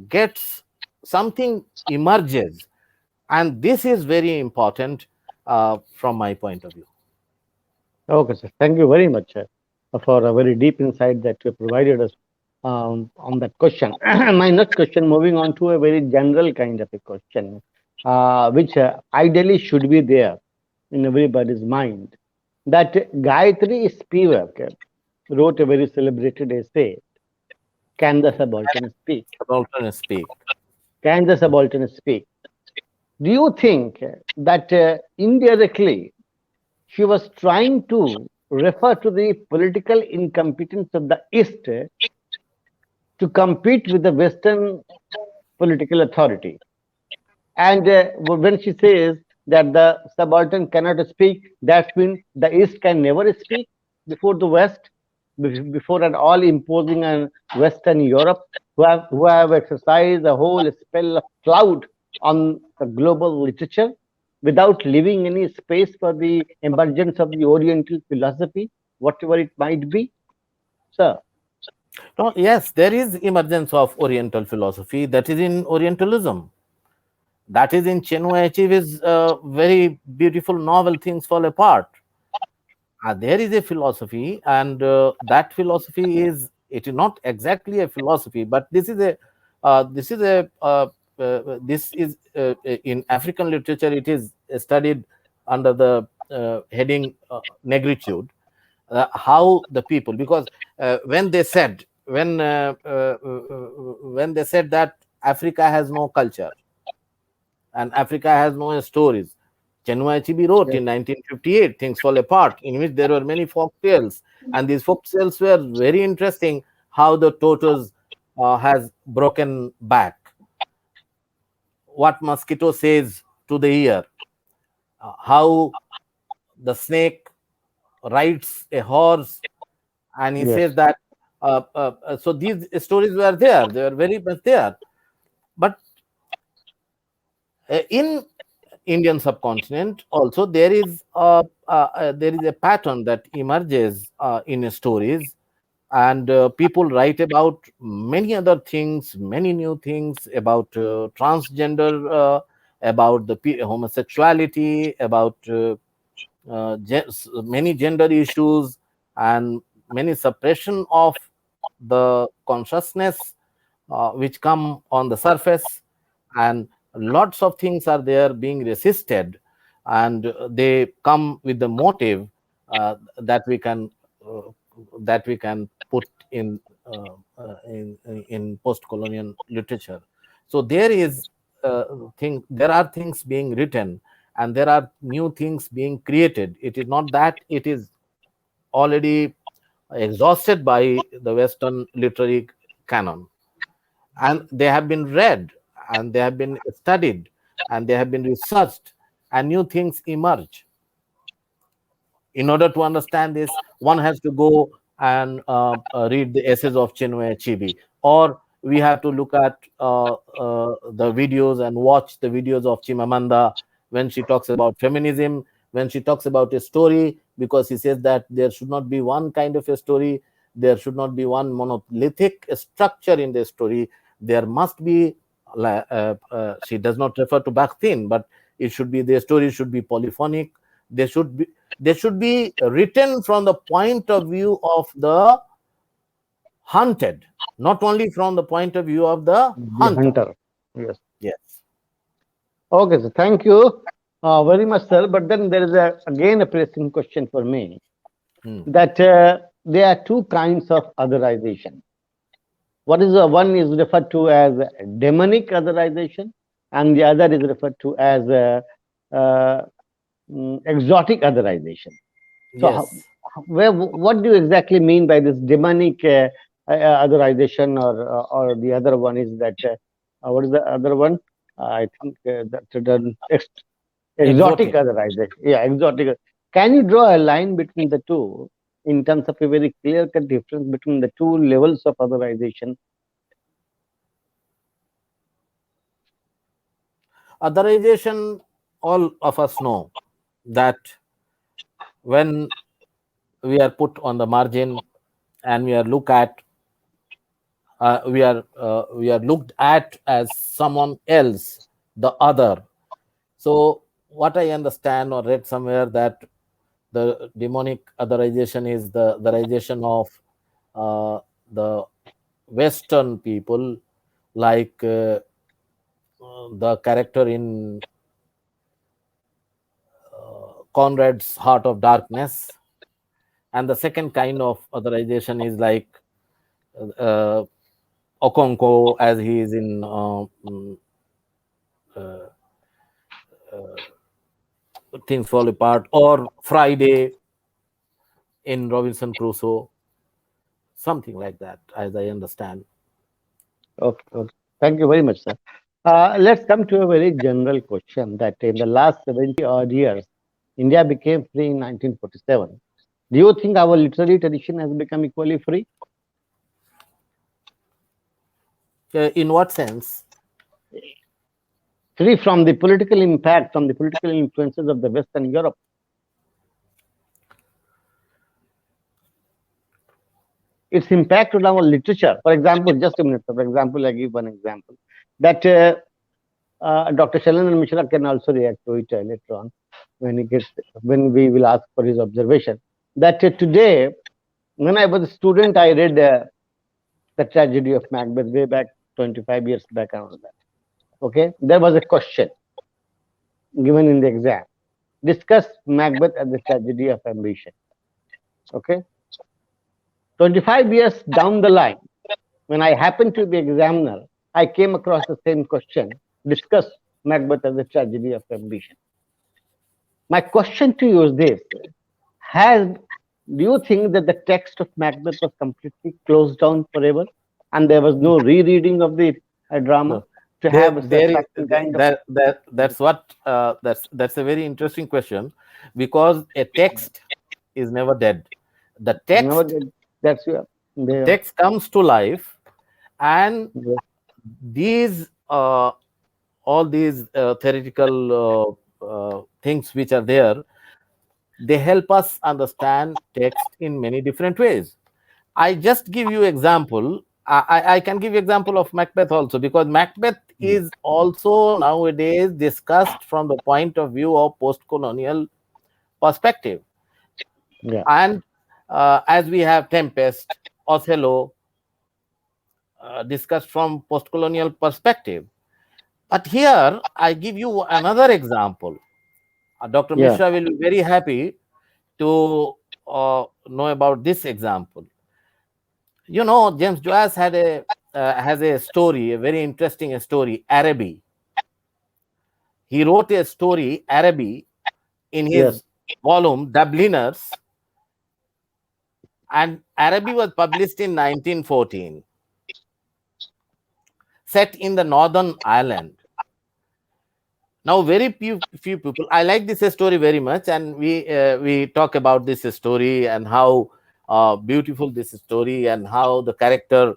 gets, something emerges, and this is very important from my point of view. Okay, sir. Thank you very much for a very deep insight that you provided us on that question. My next question, moving on to a very general kind of a question, which ideally should be there in everybody's mind. That Gayatri Spivak wrote a very celebrated essay, Can the Subaltern Speak? Alternate speak. Can the Subaltern Speak? Do you think that indirectly she was trying to refer to the political incompetence of the East to compete with the Western political authority? And when she says that the subaltern cannot speak, that means the East can never speak before the West, before an all imposing and Western Europe, who have exercised a whole spell of cloud on the global literature without leaving any space for the emergence of the Oriental philosophy, whatever it might be. Sir, No, yes, there is emergence of Oriental philosophy that is in Orientalism. That is in Chinua Achebe's very beautiful novel Things Fall Apart. There is a philosophy, and that philosophy is, it is not exactly a philosophy, but this is in African literature. It is studied under the heading negritude. How the people, because when they said, when they said that Africa has no culture and Africa has no stories. Chinua Achebe wrote yes, in 1958 Things Fall Apart, in which there were many folk tales, and these folk tales were very interesting. How the tortoise has broken back, what mosquito says to the ear, how the snake rides a horse, and he yes, says that. So these stories were there; they were very much there. But in Indian subcontinent also there is a pattern that emerges in stories, and people write about many other things, many new things about transgender, about the homosexuality, about many gender issues, and many suppression of the consciousness which come on the surface, and lots of things are there being resisted, and they come with the motive that we can uh, put in post-colonial literature. So there are things being written, and there are new things being created. It is not that it is already exhausted by the Western literary canon, and they have been read, and they have been studied, and they have been researched, and new things emerge. In order to understand this, one has to go and read the essays of Chinua Achebe, or we have to look at the videos and watch the videos of Chimamanda when she talks about feminism, when she talks about a story, because he says that there should not be one kind of a story, there should not be one monolithic structure in the story. There must be, she does not refer to Bakhtin, but it should be, the story should be polyphonic. They should be written from the point of view of the hunted, not only from the point of view of the the hunter. hunter. Yes. Yes. Okay, so thank you very much, sir. But then there is again a pressing question for me, Hmm. that there are two kinds of otherization. One is referred to as demonic otherization, and the other is referred to as uh, exotic otherization. So, Yes. what do you exactly mean by this demonic otherization, or the other one is that what is the other one? I think that the exotic Exotic. otherization. Yeah, exotic. Can you draw a line between the two? in terms of a very clear-cut difference between the two levels of otherization? Otherization, all of us know that when we are put on the margin and we are looked at as someone else, the other. So what I understand or read somewhere that the demonic otherization is the otherization of the Western people, like the character in Conrad's Heart of Darkness. And the second kind of authorization is like uh, Okonko, as he is in Things Fall Apart, or Friday in Robinson Crusoe, something like that, as I understand. Okay, okay. Thank you very much, sir. Let's come to a very general question that in the last 70 odd years, India became free in 1947. Do you think our literary tradition has become equally free? In what sense? Free from the political impact, from the political influences of the Western Europe? Its impact on our literature. For example, just a minute. For example, I give one example that Dr. Shalanan Mishra can also react to it later on when we will ask for his observation. That today, when I was a student, I read the tragedy of Macbeth way back 25 years back and all that. Okay, there was a question given in the exam. Discuss Macbeth as the tragedy of ambition. Okay, 25 years down the line, when I happened to be examiner, I came across the same question. Discuss Macbeth as the tragedy of ambition. My question to you is this: do you think that the text of Macbeth was completely closed down forever, and there was no rereading of the drama No. to There, have a there is certain kind of? that's what that's a very interesting question, because a text is never dead. The No, text that's there. text comes to life, and these all these theoretical things which are there, they help us understand text in many different ways. I just give you example. I can give you example of Macbeth also, because Macbeth is also nowadays discussed from the point of view of post-colonial perspective. Yeah. And as we have Tempest, Othello, discussed from post-colonial perspective. But here I give you another example. Dr. Yeah. Mishra will be very happy to know about this example. You know, James Joyce has a story, a very interesting story, Araby. He wrote a story, Araby, in Yes. his volume Dubliners, and Araby was published in 1914, set in the Northern Ireland. Now, very few people. I like this story very much, and we talk about this story and how beautiful this story and how the character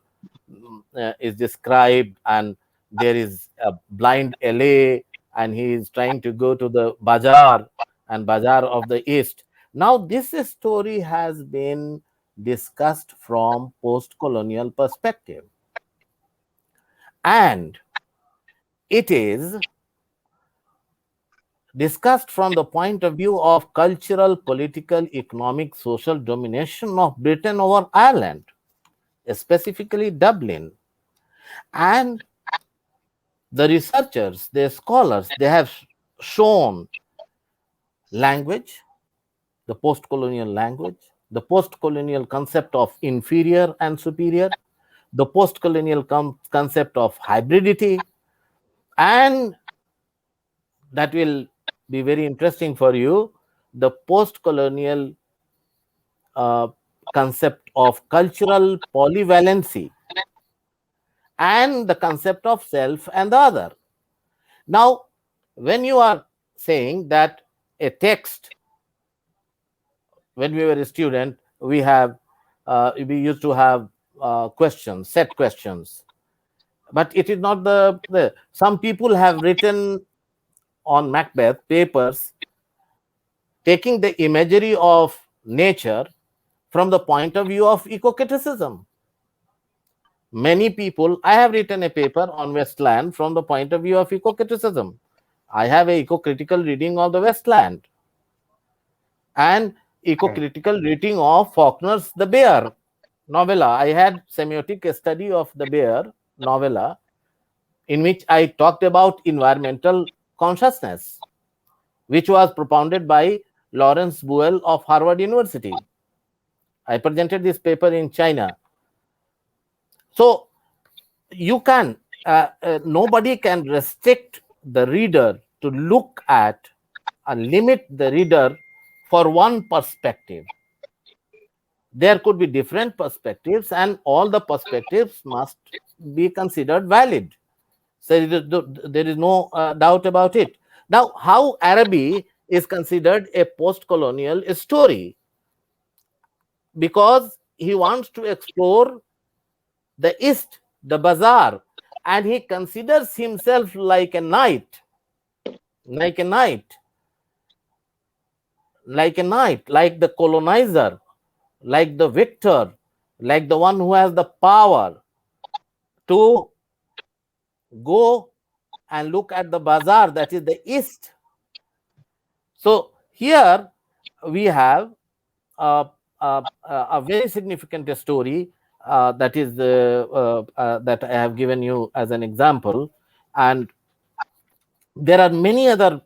is described, and there is a blind LA, and he is trying to go to the bazaar of the East. Now, this story has been discussed from post-colonial perspective, and it is discussed from the point of view of cultural, political, economic, social domination of Britain over Ireland, specifically Dublin. And the researchers, the scholars, they have shown language, the post-colonial language, the post-colonial concept of inferior and superior, the post-colonial concept of hybridity, and that will be very interesting for you, the post-colonial uh, concept of cultural polyvalency, and the concept of self and the other. Now, when you are saying that a text, when we were a student, we have we used to have questions, set questions, but it is not the some people have written on Macbeth papers taking the imagery of nature from the point of view of eco-criticism. Many people, I have written a paper on Westland from the point of view of eco-criticism. I have a eco-critical reading of the Westland and eco-critical reading of Faulkner's The Bear novella. I had semiotic study of The Bear novella in which I talked about environmental consciousness, which was propounded by Lawrence Buell of Harvard University. I presented this paper in China. So you can, nobody can restrict the reader to look at and limit the reader for one perspective. There could be different perspectives, and all the perspectives must be considered valid. So there is no doubt about it. Now, how Araby is considered a post-colonial story? Because he wants to explore the East, the bazaar, and he considers himself like a knight, like a knight, like a knight, like the colonizer, like the victor, like the one who has the power to go and look at the bazaar, that is the East. So here we have a very significant story that is that I have given you as an example, and there are many other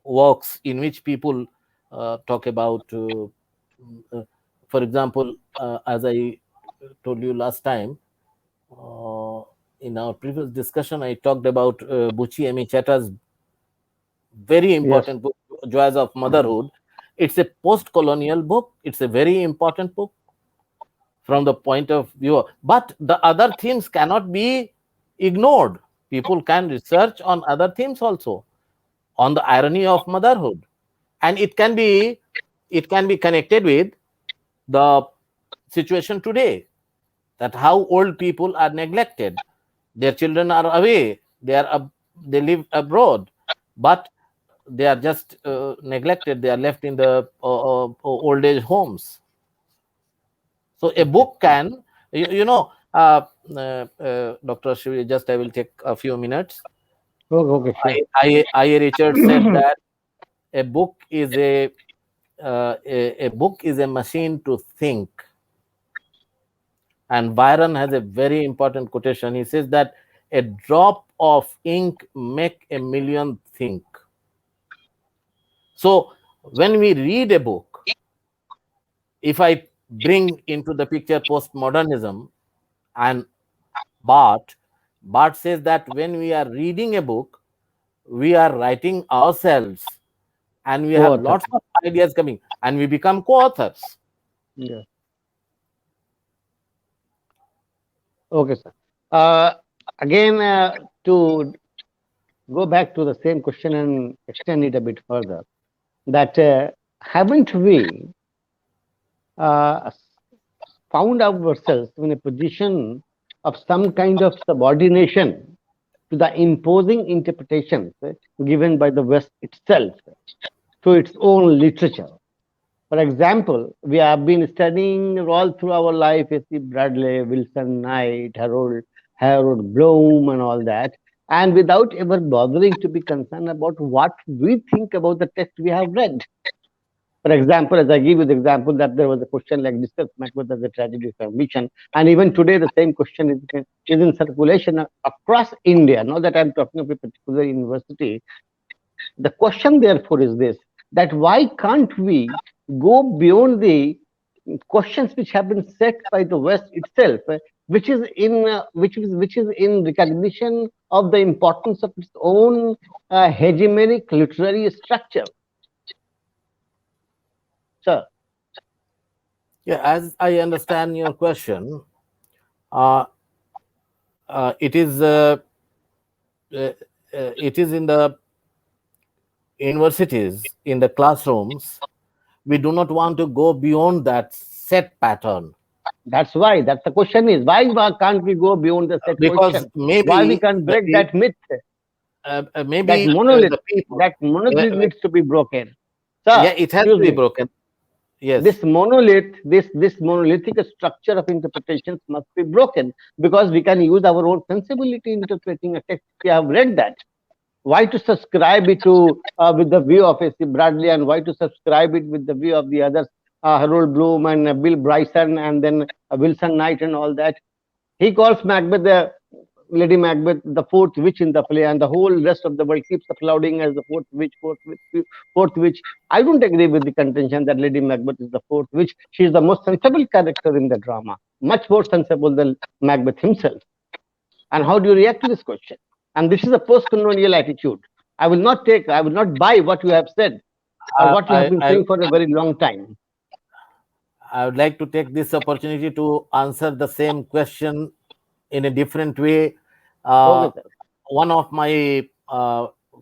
works in which people talk about. For example, as I told you last time, in our previous discussion, I talked about Buchi Amichata's very Yes. important book, Joys of Motherhood. It's a post-colonial book. It's a very important book from the point of view. But the other themes cannot be ignored. People can research on other themes also, on the irony of motherhood, and it can be connected with the situation today, that how old people are neglected, their children are away, they live abroad, but they are just neglected, they are left in the old age homes. So a book can, you know, Dr. Ashrafi, just I will take a few minutes. Okay, sure. I Richard said that a book is a book is a machine to think. And Byron has a very important quotation. He says that a drop of ink make a million think. So when we read a book, if I bring into the picture postmodernism and Barth says that when we are reading a book, we are writing ourselves, and we have Co-author. lots of ideas coming, and we become co-authors. Yeah. Okay, sir. Uh, Again, to go back to the same question and extend it a bit further, that haven't we uh, found ourselves in a position of some kind of subordination to the imposing interpretations given by the West itself to its own literature? For example, we have been studying all through our life A.C. Bradley, Wilson Knight, Harold Bloom, and all that, and without ever bothering to be concerned about what we think about the text we have read. For example, as I give you the example that there was a question like discuss Macbeth as a tragedy of ambition, and even today the same question is in circulation across India. Not that I'm talking of a particular university. The question, therefore, is this: that why can't we go beyond the questions which have been set by the West itself, which is in recognition of the importance of its own hegemonic literary structure, sir? Yeah, as I understand your question, uh, it is it is in the universities, in the classrooms, We do not want to go beyond that set pattern, That's why. That's the question is why can't we go beyond the set because question? Why we maybe can't break that myth? That monolith, the people, that uh, monolith uh, needs to be broken. yeah, Sir, it has excuse to be me. broken. Yes. This monolith, this monolithic structure of interpretations must be broken because we can use our own sensibility in interpreting a text. We have read that. Why to subscribe it to with the view of A.C. Bradley, and why to subscribe it with the view of the others, Harold Bloom and Bill Bryson, and then Wilson Knight and all that? He calls Macbeth the Lady Macbeth the fourth witch in the play, and the whole rest of the world keeps applauding as the fourth witch, fourth witch, fourth witch. I don't agree with the contention that Lady Macbeth is the fourth witch. She is the most sensible character in the drama, much more sensible than Macbeth himself. And how do you react to this question? And this is a post-colonial attitude. I will not buy what you have said or uh, what you have I, been I saying for a very long time. I would like to take this opportunity to answer the same question in a different way. Okay, Uh, sir. One of my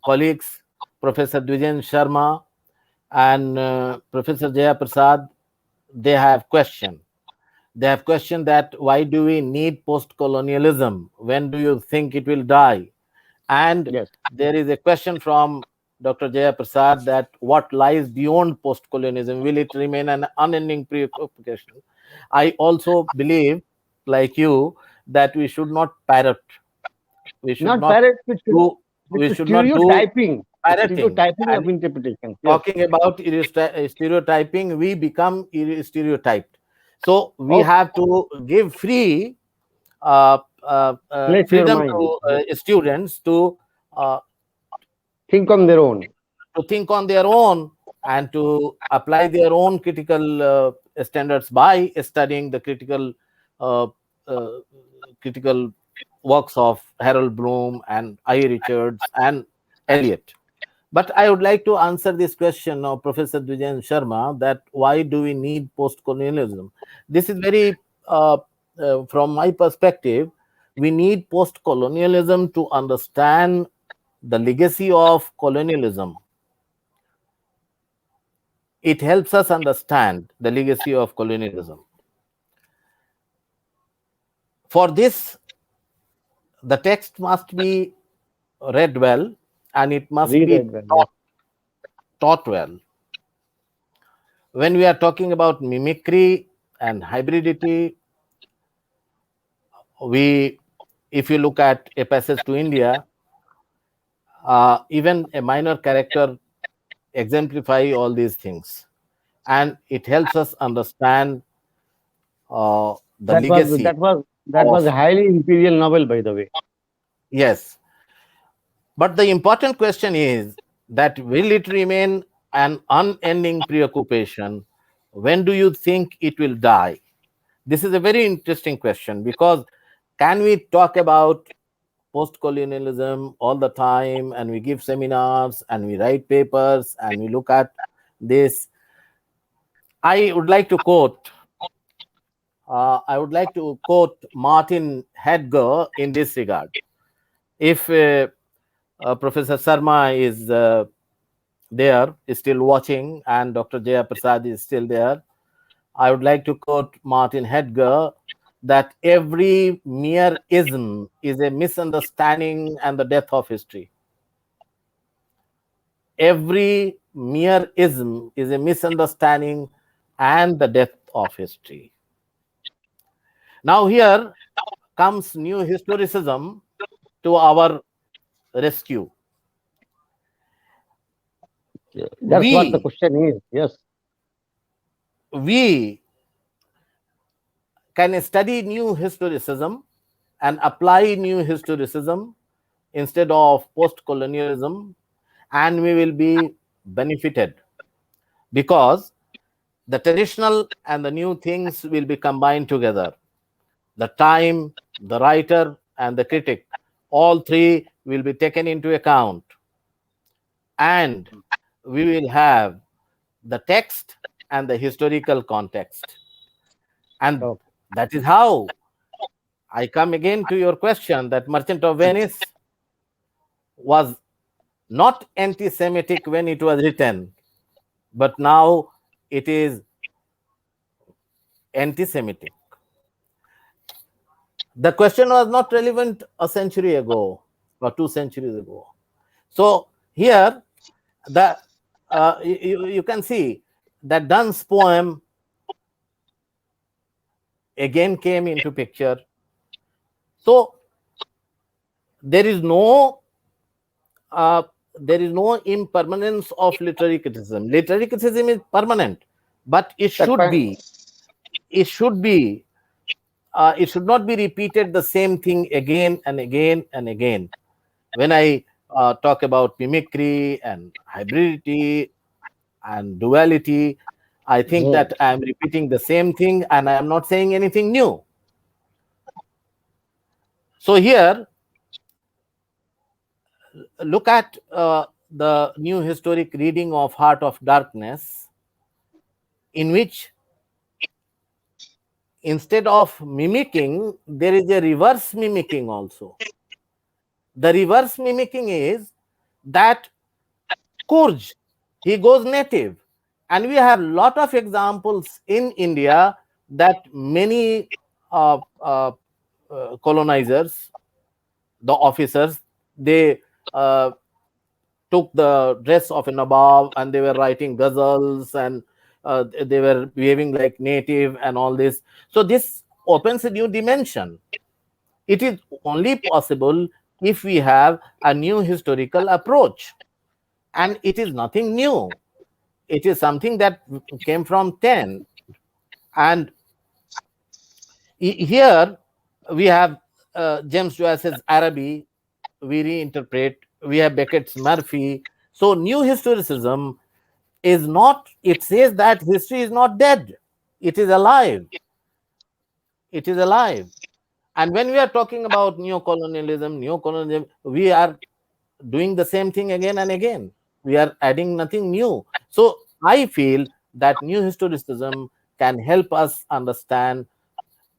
colleagues, Professor Dvijen Sharma and Professor Jaya Prasad, they have questioned. They have questioned that why do we need post-colonialism? When do you think it will die? And Yes. there is a question from Dr. Jaya Prasad that what lies beyond post-colonialism? Will it remain an unending preoccupation? I also believe, like you, that we should not parrot. We should Not not parrot, do. it's We a should not do stereotyping. It's parroting. stereotyping And of interpretations. Yes. talking about stereotyping, we become stereotyped. So we Okay. have to give free Let your freedom mind. to Yes. students uh, Think on their own. to think on their own and to apply their own critical standards by studying the uh, uh, critical works of Harold Bloom and I. Richards and Eliot. But I would like to answer this question of Professor Dvijen Sharma that why do we need post-colonialism? This is very, from my perspective, we need post-colonialism to understand the legacy of colonialism. It helps us understand the legacy of colonialism. For this, the text must be read well and it must be Reread well. Yes. taught well. When we are talking about mimicry and hybridity, we, if you look at a passage to India, even a minor character exemplify all these things, and it helps us understand the That was legacy that was that was a of. highly imperial novel, by the way. Yes, but the important question is that will it remain an unending preoccupation? When do you think it will die? This is a very interesting question because can we talk about post-colonialism all the time and we give seminars and we write papers and we look at this? I would like to quote Martin Heidegger in this regard. If Professor Sharma is still watching, and Dr. Jaya Prasad is still there, I would like to quote Martin Heidegger that every mere ism is a misunderstanding and the death of history. Every mere ism is a misunderstanding and the death of history. Now, here comes new historicism to our rescue. That's what the We, question is. Yes. we can study new historicism and apply new historicism instead of post colonialism, and we will be benefited because the traditional and the new things will be combined together. The time, the writer, and the critic, all three will be taken into account, and we will have the text and the historical context. And Okay. that is how I come again to your question that Merchant of Venice was not anti Semitic when it was written, but now it is anti-Semitic. The question was not relevant a century ago or 2 centuries ago. So here, the you can see that Donne's poem again came into picture. So there is no uh, impermanence of literary criticism. Literary criticism is permanent, but it That's should fine. be it should be it should not be repeated the same thing again and again and again. When I talk about mimicry and hybridity and duality, I think Hmm. that I am repeating the same thing and I am not saying anything new. So here, look at the new historic reading of Heart of Darkness, in which instead of mimicking, there is a reverse mimicking also. The reverse mimicking is that Kurj, he goes native. And we have lot of examples in India that many uh, uh, colonizers, the officers, they uh, took the dress of a Nawab and they were writing ghazals and they were behaving like native and all this. So this opens a new dimension. It is only possible if we have a new historical approach. And it is nothing new. It is something that came from 10. And here we have James Joyce's Araby, we reinterpret, we have Beckett's Murphy. So new historicism is not, it says that history is not dead, it is alive. It is alive. And when we are talking about neocolonialism, we are doing the same thing again and again. We are adding nothing new. So I feel that new historicism can help us understand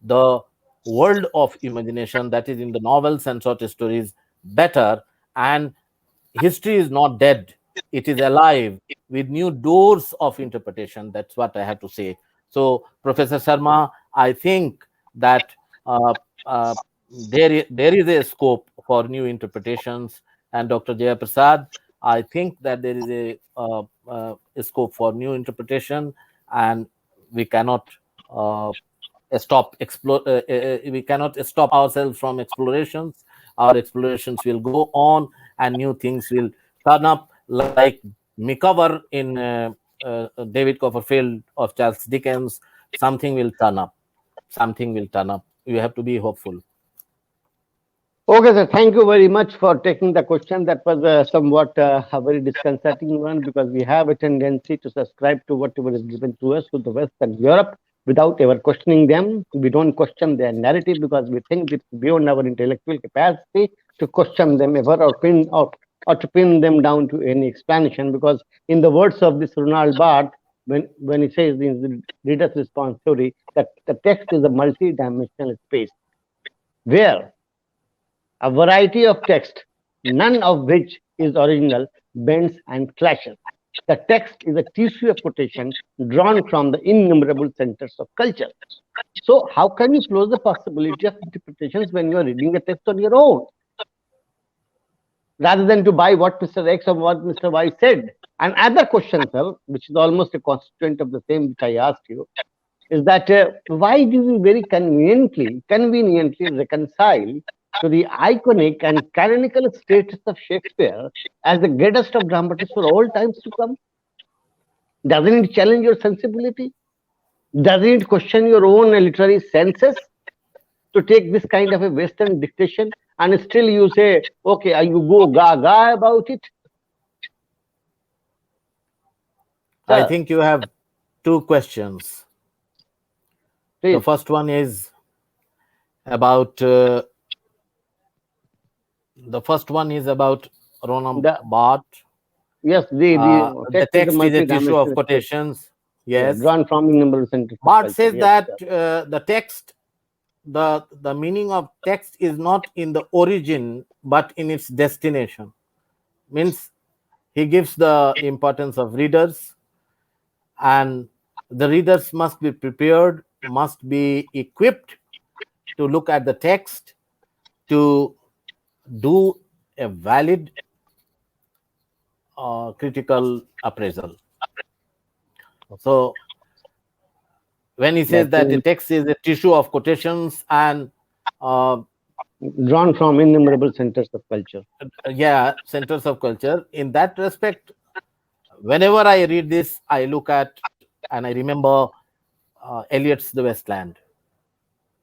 the world of imagination that is in the novels and short stories better. And history is not dead, it is alive with new doors of interpretation. That's what I have to say. So, Professor Sharma, I think that uh, uh, there is a scope for new interpretations. And Dr. Jaya Prasad, I think that there is a scope for new interpretation, and we cannot we cannot stop ourselves from explorations. Our explorations will go on and new things will turn up, like Micawber in David Copperfield of Charles Dickens. Something will turn up. Something will turn up. You have to be hopeful. Okay, sir. Thank you very much for taking the question. That was somewhat a very disconcerting one because we have a tendency to subscribe to whatever is given to us with the West and Europe without ever questioning them. We don't question their narrative because we think it's beyond our intellectual capacity to question them ever or to pin them down to any explanation. Because in the words of this Ronald Barthes, when he says in the reader's response theory that the text is a multi-dimensional space where a variety of text, none of which is original, bends and clashes. The text is a tissue of quotation drawn from the innumerable centers of culture. So, how can you close the possibility of interpretations when you are reading a text on your own, rather than to buy what Mr. X or what Mr. Y said? And other question, sir, which is almost a constituent of the same which I asked you, is that why do we very conveniently reconcile to the iconic and canonical status of Shakespeare as the greatest of dramatists for all times to come? Doesn't it challenge your sensibility? Doesn't it question your own literary senses to take this kind of a Western dictation and still you say, okay, you go gaga about it? I Sir, think you have two questions. The please. first one is about Ronald The, Barthes. yes, the The text is a text is a tissue of multi-dimensional space, quotations. yeah, Yes. drawn from innumerable centers of Barthes culture. says Yes, that sir. the text, the meaning of text is not in the origin but in its destination. Means he gives the importance of readers, and The readers must be prepared, must be equipped to look at the text, to do a valid critical appraisal. So, when he says That that the means text is a tissue of quotations and uh, drawn from innumerable centers of culture. yeah, centers of culture, in that respect, whenever I read this, I look at and I remember Eliot's The Westland,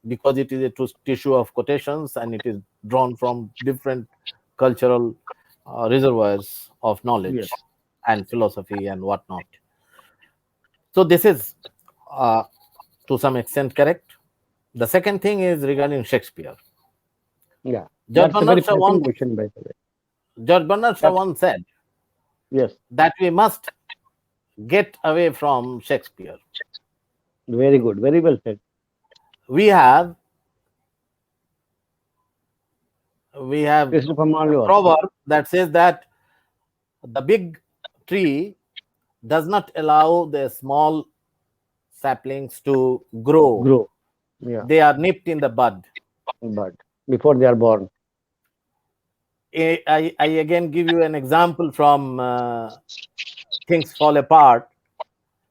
because it is a tissue of quotations and it is drawn from different cultural reservoirs of Yes. knowledge and philosophy and whatnot. So this is uh, to some extent correct. The second thing is regarding Shakespeare. Yeah. George That's a Bernard very Shaw pressing once, question, by the way. George Bernard Shaw That, once said yes. that we must get away from Shakespeare. Very good. Very well said. We have Christopher a Marlowe. proverb that says that the big tree does not allow the small saplings to grow. Grow. Yeah. They are nipped in the bud. But before they are born. I again give you an example from Things Fall Apart,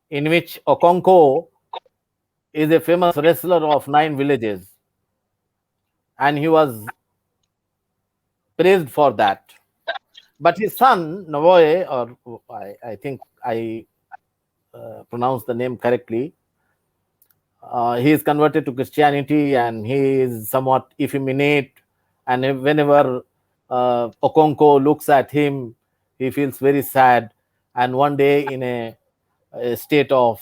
in which Okonko is a famous wrestler of 9 villages, and he was praised for that. But his son, Navoe, or I think I pronounced the name correctly, he is converted to Christianity and he is somewhat effeminate. And whenever Okonko looks at him, he feels very sad. And one day, in a state of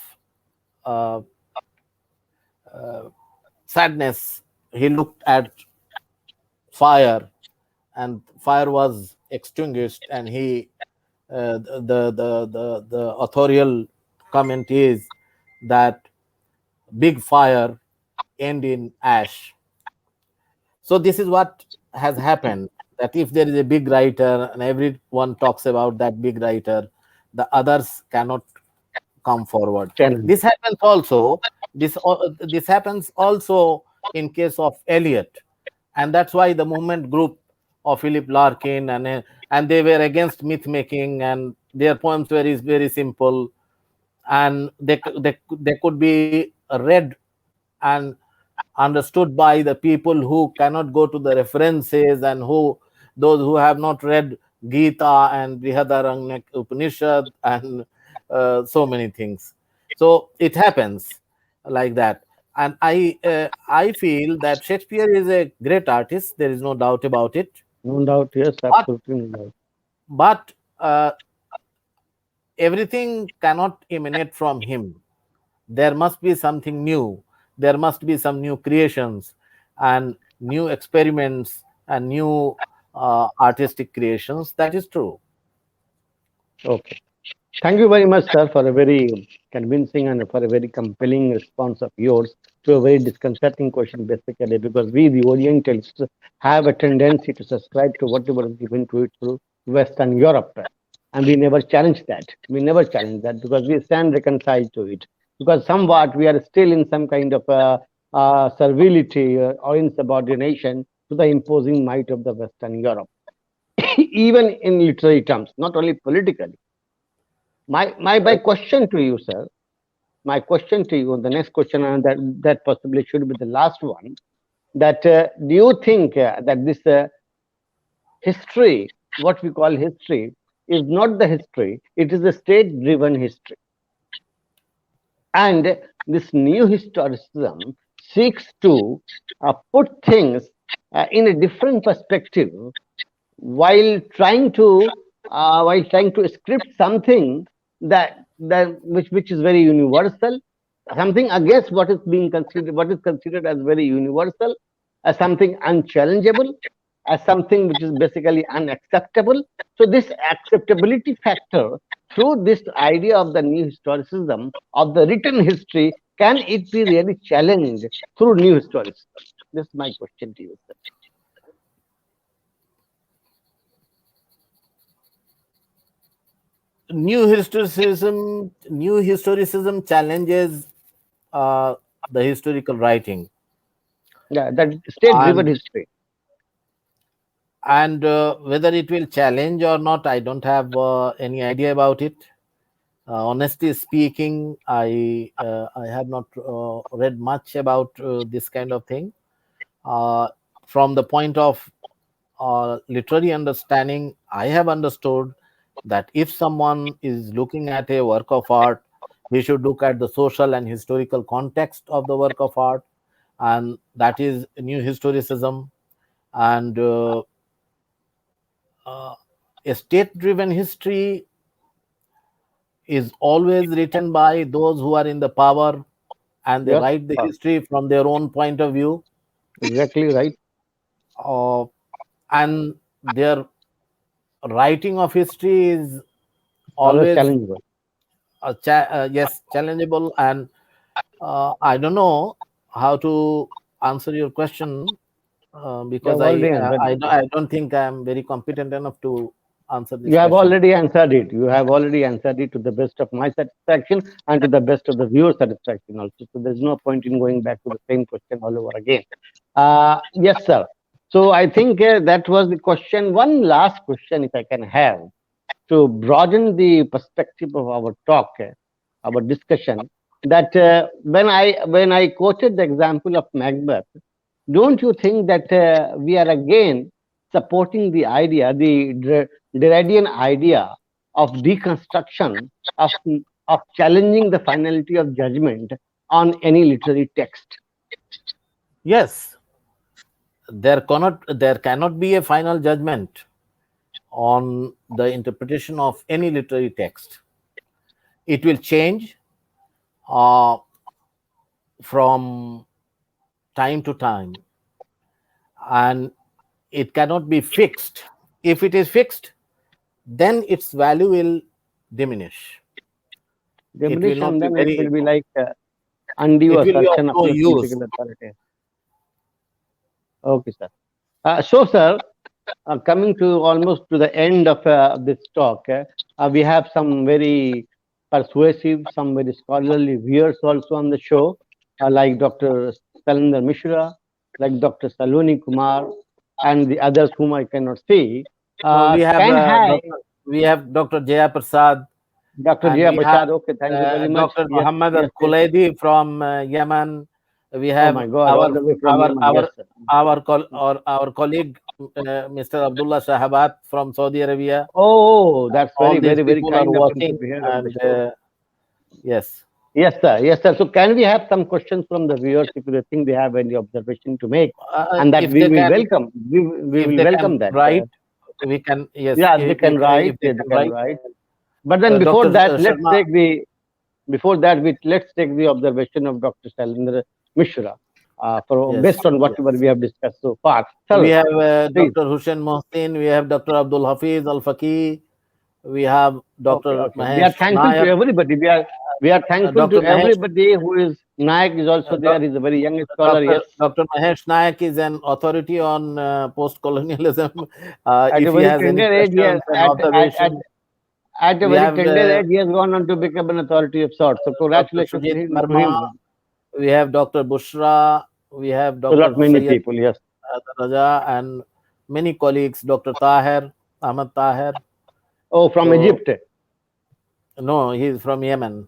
uh, sadness, he looked at fire, and fire was extinguished. And he, the authorial comment is that big fire end in ash. So this is what has happened, that if there is a big writer and everyone talks about that big writer, the others cannot come forward. Challenge. This happens also. This happens also in case of Eliot, and that's why the movement group of Philip Larkin and they were against myth making, and their poems were is very simple, and they could be read and understood by the people who cannot go to the references, and those who have not read Gita and Brihadaranyaka Upanishad and so many things. So it happens like that. And I feel that Shakespeare is a great artist. There is no doubt about it. No doubt. Yes, But absolutely no doubt. but everything cannot emanate from him. There must be something new. There must be some new creations and new experiments and new artistic creations. That is true. Okay. Thank you very much, sir, for a very convincing and for a very compelling response of yours to a very disconcerting question, basically, because we, the Orientals, have a tendency to subscribe to whatever is given to it through Western Europe. And we never challenge that. We never challenge that because we stand reconciled to it. Because somewhat we are still in some kind of servility or insubordination to the imposing might of the Western Europe, even in literary terms, not only politically. My question to you, sir, my question to you, the next question, and that possibly should be the last one, that do you think that this history, what we call history, is not the history, it is a state-driven history. And this new historicism seeks to put things in a different perspective while trying to script something that which is very universal, something against what is considered as very universal, as something unchallengeable, as something which is basically unacceptable. So this acceptability factor through this idea of the new historicism of the written history, can it be really challenged through new historicism? This is my question to you, sir. New historicism challenges uh, the historical writing, Yeah, that state-driven and history. whether it will challenge or not, I don't have any idea about it. Honestly speaking, I have not read much about this kind of thing. Uh, from the point of literary understanding, I have understood that if someone is looking at a work of art, he should look at the social and historical context of the work of art, and that is new historicism. And uh, a state driven history is always written by those who are in the power, and they Yes, write the history from their own point of view, exactly right. uh, and their writing of history is Always always challengeable. yes, challengeable. And I don't know how to answer your question, You because have already answered it. I don't think I'm very competent enough to answer You this have question. already answered it. You have already answered it to the best of my satisfaction and to the best of the viewer satisfaction also. So there's no point in going back to the same question all over again. Yes, sir. So I think that was the question. One last question, if I can have, to broaden the perspective of our talk, our discussion. That when I quoted the example of Macbeth, don't you think that we are again supporting the idea, the Derridian idea of deconstruction, of of challenging the finality of judgment on any literary text? Yes, there cannot be a final judgment on the interpretation of any literary text. It will change uh, from time to time, and it cannot be fixed. If it is fixed, then its value will diminish. It will Demolition, not be then it will very. be like undue It will be of assertion of no your use. political authority. Okay, sir. So, sir, coming to almost to the end of this talk, we have some very persuasive, some very scholarly viewers also on the show, like Dr. Salinder Mishra, like Dr. Saloni Kumar, and the others whom I cannot see. No, we have Can I, Dr. Jaya Prasad, Dr. and Jia we have Prasad? Okay, thank you very much. Dr. Yes, Muhammad Al yes, yes. Khulaidi from Yemen. We Oh have my God, all the way from Yemen. Yes, sir. our colleague Mr. Abdullah Shahabat from Saudi Arabia. Oh, that's All very, these very, very people are kind of him to watching, be here on the and show. yes. Yes, sir. Yes, sir. So, can we have some questions from the viewers if you think they have any observation to make, and that If they can, we will welcome that. write, we can. Yes, Yeah, they can write. if they They can can write. write. But then before Dr. that, Sharma, let's take the observation of Dr. Shalendra Mishra, for yes, based on whatever yes. we have discussed so far. We Sir, have please. Dr. Hussein Mohsin. We have Dr. Abdul Hafiz Al Faqih. We have Okay, Dr. okay. We are Mahesh thankful to Nayak. everybody. We are thankful to Dr. Mahesh everybody who is Nayak is also there. He's a very young scholar. Yes, Dr. Mahesh Nayak is an authority on post-colonialism. at a If he very has any tender age, questions and observations, at a we very have tender age, he has gone on to become an authority of sorts. So Dr. congratulations Sujit to Verma, him. we have Dr. Bushra, we have To lot Dr. many Syed people. Yes. Raja, and many colleagues, Dr. Taher, Ahmad Taher. Oh, from So, Egypt. no, he is from Yemen.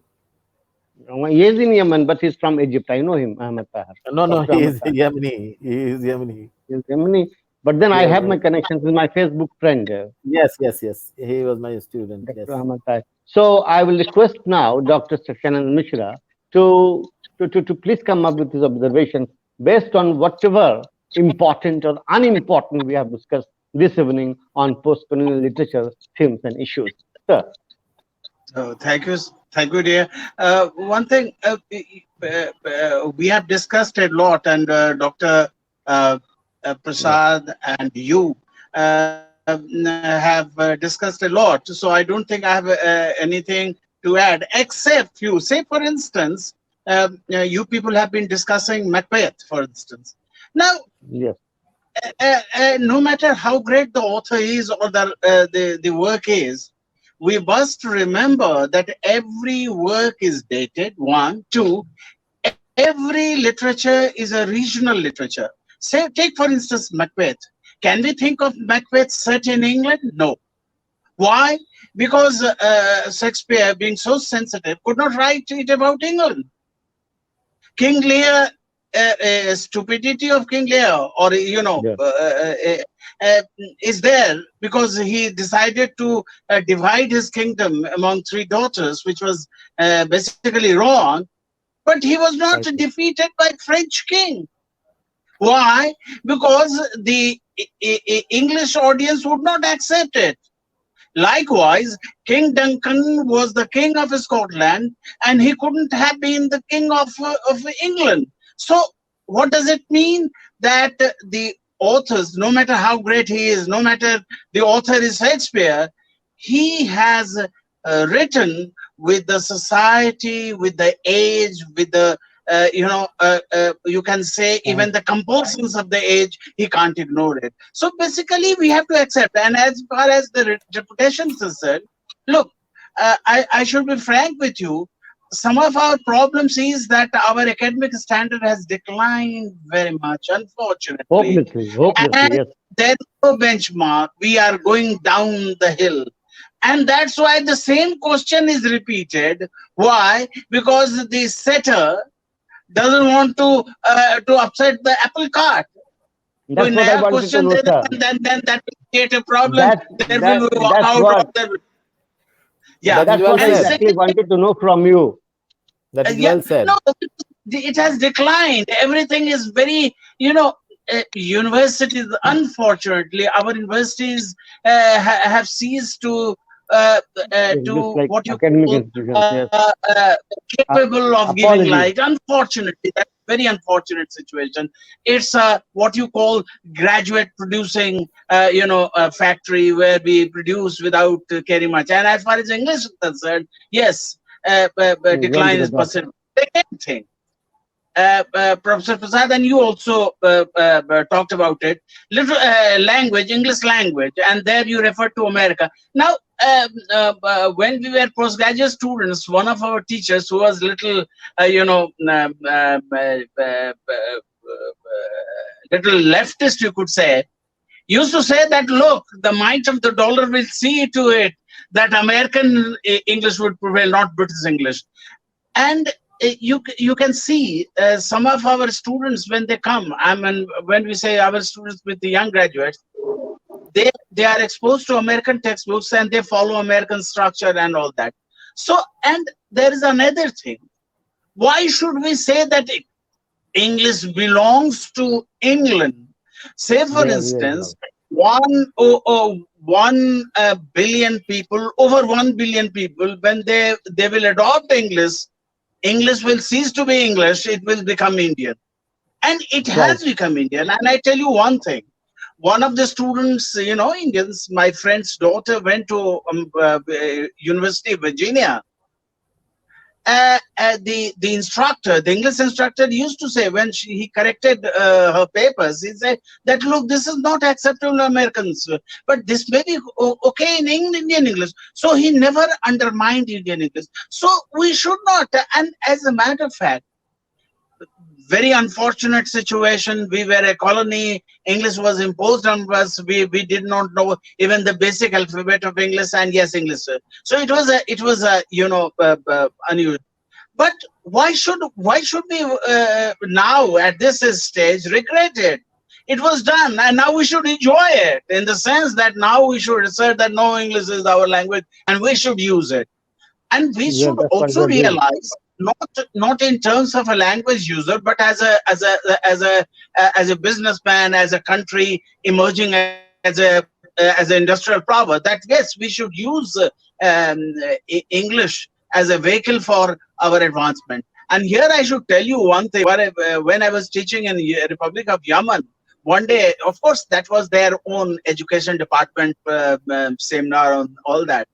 He is in Yemen, but he's from Egypt. I know him, Ahmed Tahir. No, no, Dr. he Ahmed is Tahir. Yemeni. He is Yemeni. He's Yemeni. But then I Yes, have my connections with my Facebook friend, yes, yes, yes. He was my student. Dr. Yes. Ahmed Tahir. So I will request now Dr. Sashanand Mishra to, to please come up with his observations based on whatever important or unimportant we have discussed this evening on post-colonial literature, themes, and issues. Sir. Thank you, dear. One thing we have discussed a lot, and Dr. Yes. Prasad and you have discussed a lot. So I don't think I have anything to add, except few. Say, for instance, you people have been discussing Macbeth, for instance. Now, Yes. no matter how great the author is or the work is, we must remember that every work is dated, one. Two, every literature is a regional literature. Say, take for instance Macbeth. Can we think of Macbeth set in England? No. Why? Because Shakespeare, being so sensitive, could not write it about England. King Lear, stupidity of King Lear, or Yeah. is there because he decided to divide his kingdom among three daughters, which was basically wrong. But he was not Right. defeated by French king. Why? Because the English audience would not accept it. Likewise, King Duncan was the king of Scotland, and he couldn't have been the king of England. So, what does it mean? That the authors, no matter how great he is, no matter the author is Shakespeare, he has written with the society, with the age, with the you can say even the compulsions of the age, he can't ignore it. So basically, we have to accept. And as far as the reputation is concerned, look, I should be frank with you. Some of our problems is that our academic standard has declined very much, unfortunately. Hopelessly, And yes. there's no benchmark. We are going down the hill. And that's why the same question is repeated. Why? Because the setter doesn't want to upset the apple cart. कोई That's what I नया wanted to question know, they sir. They, then that will create a problem. That There that will be that's walkout what of the yeah. That is that's well what I And said. exactly secondly, wanted to know from you. That is yeah, well said. no, it has declined. Everything is very, universities. Unfortunately, our universities have ceased It's just to like what you academic call institutions. Yes. capable of giving Apologies. light. Unfortunately, that's a very unfortunate situation. It's what you call graduate producing, factory where we produce without caring much. And as far as English is concerned, yes, We've gone to decline the is top. percent. Second thing, Professor Prasad, and you also talked about it. Little language, English language, and there you referred to America. Now, when we were postgraduate students, one of our teachers who was little, little leftist, you could say, used to say that, look, the might of the dollar will see to it that American English would prevail, not British English. And you can see some of our students when they come. I mean, when we say our students with the young graduates, they are exposed to American textbooks and they follow American structure and all that. So, and there is another thing. Why should we say that English belongs to England? Say, for There you instance, go. 1 billion people, over 1 billion people, when they will adopt English will cease to be English, it will become Indian. And it Right. has become Indian. And I tell you one thing. One of the students, Indians, my friend's daughter went to University of Virginia. The instructor, the English instructor, used to say when he corrected her papers, he said that, look, this is not acceptable in Americans, but this may be okay in Indian English. So he never undermined Indian English. So we should not. And as a matter of fact, very unfortunate situation. We were a colony. English was imposed on us. We did not know even the basic alphabet of English, and yes, English. So it was a unusual. But why should we now at this stage regret it? It was done, and now we should enjoy it in the sense that now we should assert that no, English is our language, and we should use it. And we Yeah, should that's what also we're doing. realize, not in terms of a language user, but as a businessman, as a country emerging as an industrial power, that yes, we should use English as a vehicle for our advancement. And here I should tell you one thing. When I was teaching in the Republic of Yemen, one day, of course, that was their own education department seminar on all that.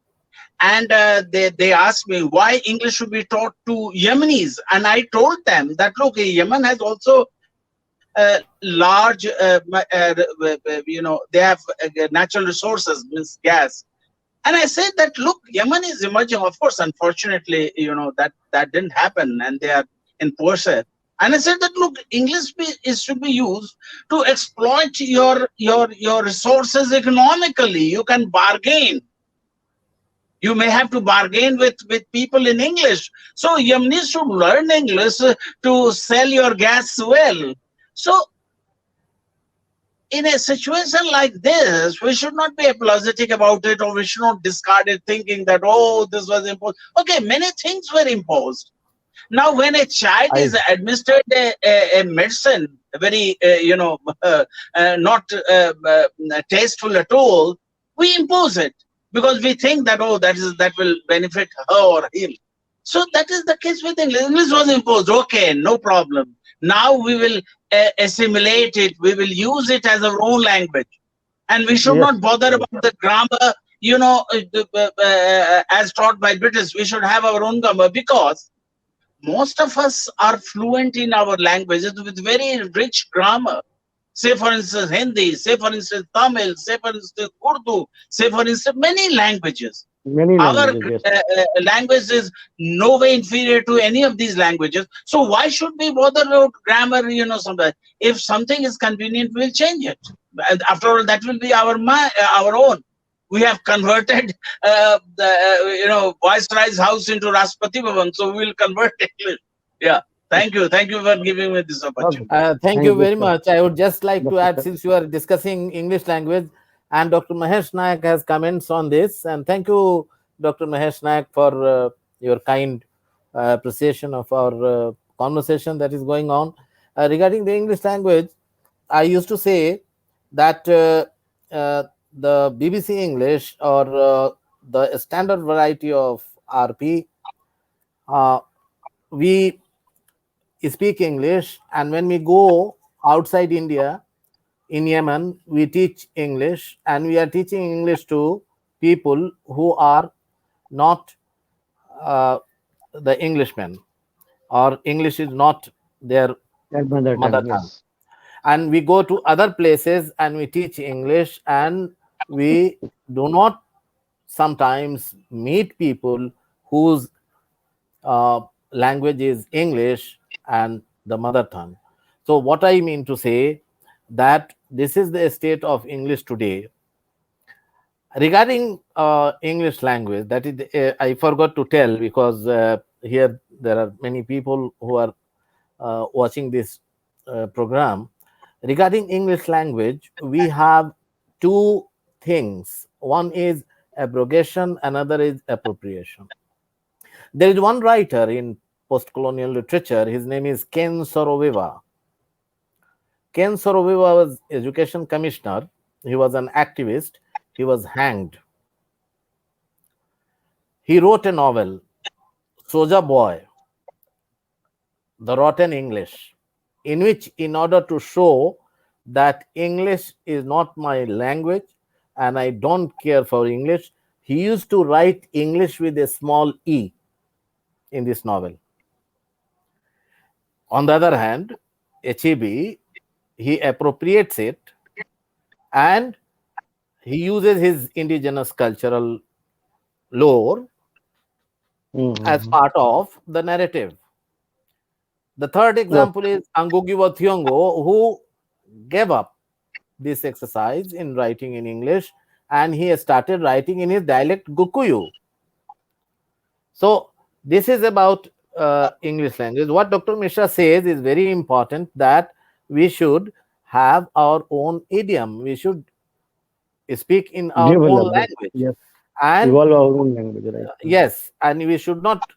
And they asked me why English should be taught to Yemenis. And I told them that, look, Yemen has also large, they have natural resources, means gas. And I said that, look, Yemen is emerging. Of course, unfortunately, that didn't happen, and they are in poor set. And I said that, look, should be used to exploit your resources economically. You can bargain. You may have to bargain with people in English. So Yemenis should learn English to sell your gas well. So in a situation like this, we should not be apologetic about it, or we should not discard it thinking that, oh, this was imposed. Okay, many things were imposed. Now, when a child is administered a medicine, very, not tasteful at all, we impose it because we think that, oh, that will benefit her or him. So that is the case with English. English was imposed. Okay, no problem. Now we will assimilate it. We will use it as our own language. And we should not bother about the grammar, as taught by British. We should have our own grammar, because most of us are fluent in our languages with very rich grammar. Say, for instance, Hindi, say, for instance, Tamil, say, for instance, Urdu, say, for instance, many languages. Our language is no way inferior to any of these languages. So why should we bother about grammar, somewhere? If something is convenient, we'll change it. After all, that will be our own. We have converted Viceroy's house into Rashtrapati Bhavan, so we'll convert English. Yeah. Thank you for giving me this opportunity. Thank you very much. I would just like to add, since you are discussing English language, and Dr. Mahesh Nayak has comments on this, and thank you, Dr. Mahesh Nayak, for your kind appreciation of our conversation that is going on. Regarding the English language, I used to say that the BBC English, or the standard variety of RP, we speak English, and when we go outside India, in Yemen, we teach English, and we are teaching English to people who are not the Englishmen, or English is not their mother tongue. And we go to other places and we teach English, and we do not sometimes meet people whose language is English and the mother tongue. So what I mean to say, that this is the state of English today. Regarding English language, that is, I forgot to tell, because here there are many people who are watching this program. Regarding English language, we have two things. One is abrogation, another is appropriation. There is one writer in post-colonial literature, his name is Ken Saro-Wiwa. Ken Saro-Wiwa was education commissioner. He was an activist. He was hanged. He wrote a novel, Soja Boy, The Rotten English, in which, in order to show that English is not my language and I don't care for English, he used to write English with a small e in this novel. On the other hand, HEB, he appropriates it, and he uses his indigenous cultural lore as part of the narrative. The third example is Ngugi wa Thiong'o, who gave up this exercise in writing in English, and he started writing in his dialect Gukuyu. So this is about English language. What Dr. Mishra says is very important, that we should have our own idiom. We should speak in our own language. Yes. And evolve our own language, right? Yes, and we should not.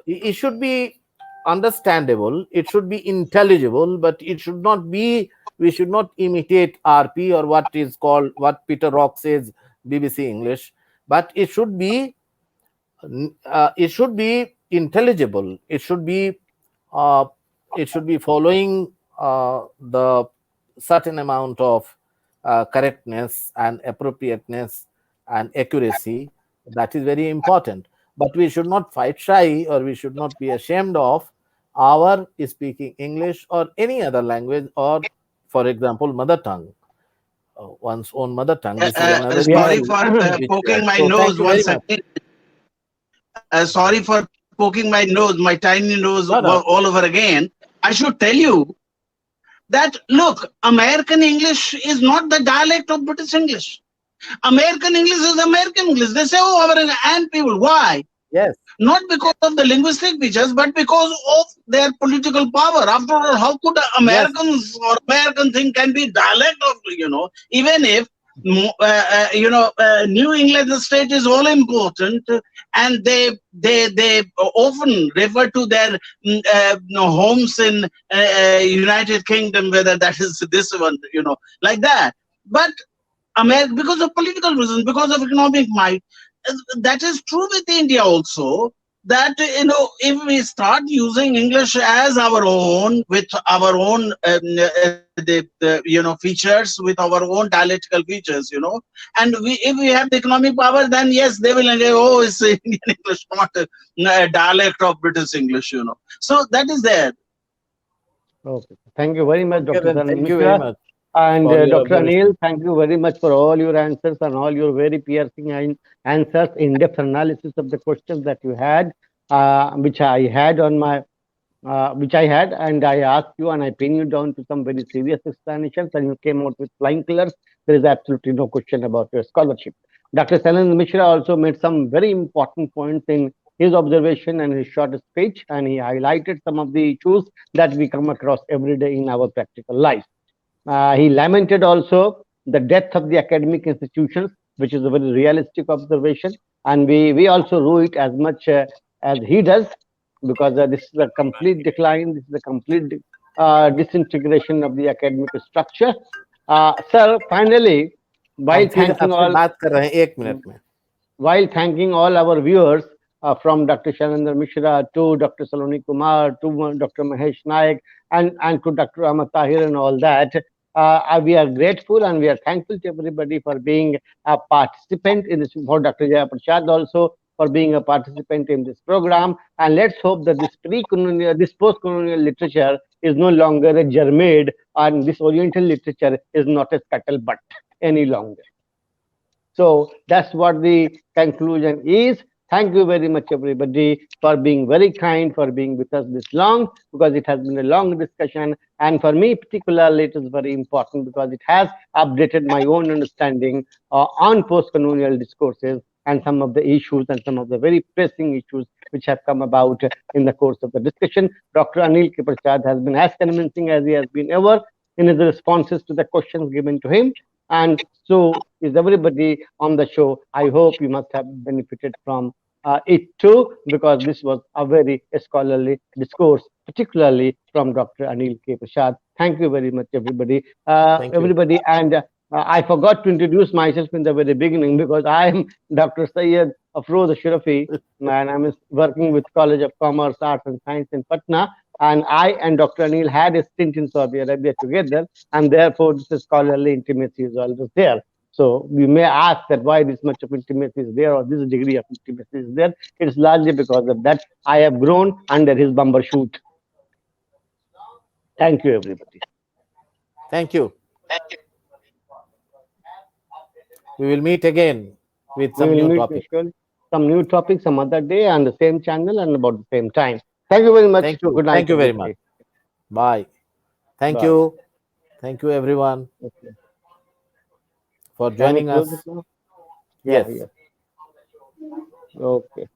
It should be understandable. It should be intelligible, but it should not be. We should not imitate RP, or what is called, what Peter Rock says, BBC English. But it should be. It should be intelligible. It should be. It should be following the certain amount of correctness and appropriateness and accuracy. That is very important. But we should not fight shy, or we should not be ashamed of our speaking English or any other language, or, for example, mother tongue. one's own mother tongue. This is another Yeah. Sorry issue for which poking my so thank nose you very once much. again. Sorry for poking my nose, my tiny nose No, no. all over again. I should tell you that look, American English is not the dialect of British English. American English is American English. They say, oh, our and people. Why? Yes, Not because of the linguistic features, but because of their political power. After all, how could yes, Americans or American thing can be dialect of, even if, New England state is all important, and they often refer to their homes in United Kingdom, whether that is this one, like that. But America, because of political reasons, because of economic might, that is true with India also. That if we start using English as our own, with our own features, with our own dialectical features, and if we have the economic power, then yes, they will say, oh, it's Indian English, not a dialect of British English, So that is there. Okay. Thank you very much, okay, Dr. then Sanan thank you very Mishra. much And for your Dr. observation. Anil, thank you very much for all your answers and all your very piercing answers, in-depth analysis of the questions that you had, which I had on my which I had, and I asked you and I pinned you down to some very serious explanations, and you came out with flying colors. There is absolutely no question about your scholarship. Dr. Sanan Mishra also made some very important points in his observation and his short speech, and he highlighted some of the issues that we come across every day in our practical life. He lamented also the death of the academic institutions, which is a very realistic observation, and we also rue it as much as he does, because this is a complete decline, this is a complete disintegration of the academic structure. Sir, finally, हम while फिर thanking आपसे all बात कर रहे हैं 1 minute में. while thanking all our viewers, from Dr. Shanandar Mishra to Dr. Saloni Kumar to Dr. Mahesh Naik, and to Dr. Ahmad Tahir and all that, we are grateful and we are thankful to everybody for being a participant in this, for Dr. Jaya Prasad also for being a participant in this program. And let's hope that this post-colonial literature is no longer a germaid, and this Oriental literature is not a scuttlebutt any longer. So that's what the conclusion is. Thank you very much, everybody, for being very kind, for being with us this long, because it has been a long discussion. And for me, particularly, it is very important because it has updated my own understanding on post colonial discourses and some of the issues and some of the very pressing issues which have come about in the course of the discussion. Dr. Anil K Prasad has been as convincing as he has been ever in his responses to the questions given to him. And so is everybody on the show. I hope you must have benefited from it too, because this was a very scholarly discourse, particularly from Dr. Anil K. Prasad. Thank you very much, everybody. Thank you. Everybody, and I forgot to introduce myself in the very beginning because I am Dr. Syed Afroz Ashrafi, and I'm working with College of Commerce, Arts and Science in Patna. And I and Dr. Anil had a stint in Saudi Arabia together, and therefore this scholarly intimacy is always there. So we may ask that why this much of intimacy is there or this degree of intimacy is there. It is largely because of that. I have grown under his bumper shoot. Thank you, everybody. Thank you. We will meet again with We some will new meet topic. surely some new topics some other day on the same channel and about the same time. Thank you very much. Thank you. Good night, Thank you very much. everybody. Bye. Thank Bye. you. Thank you, everyone, Okay. for Can we joining close it us. now? Yeah, Yes. yeah. Okay.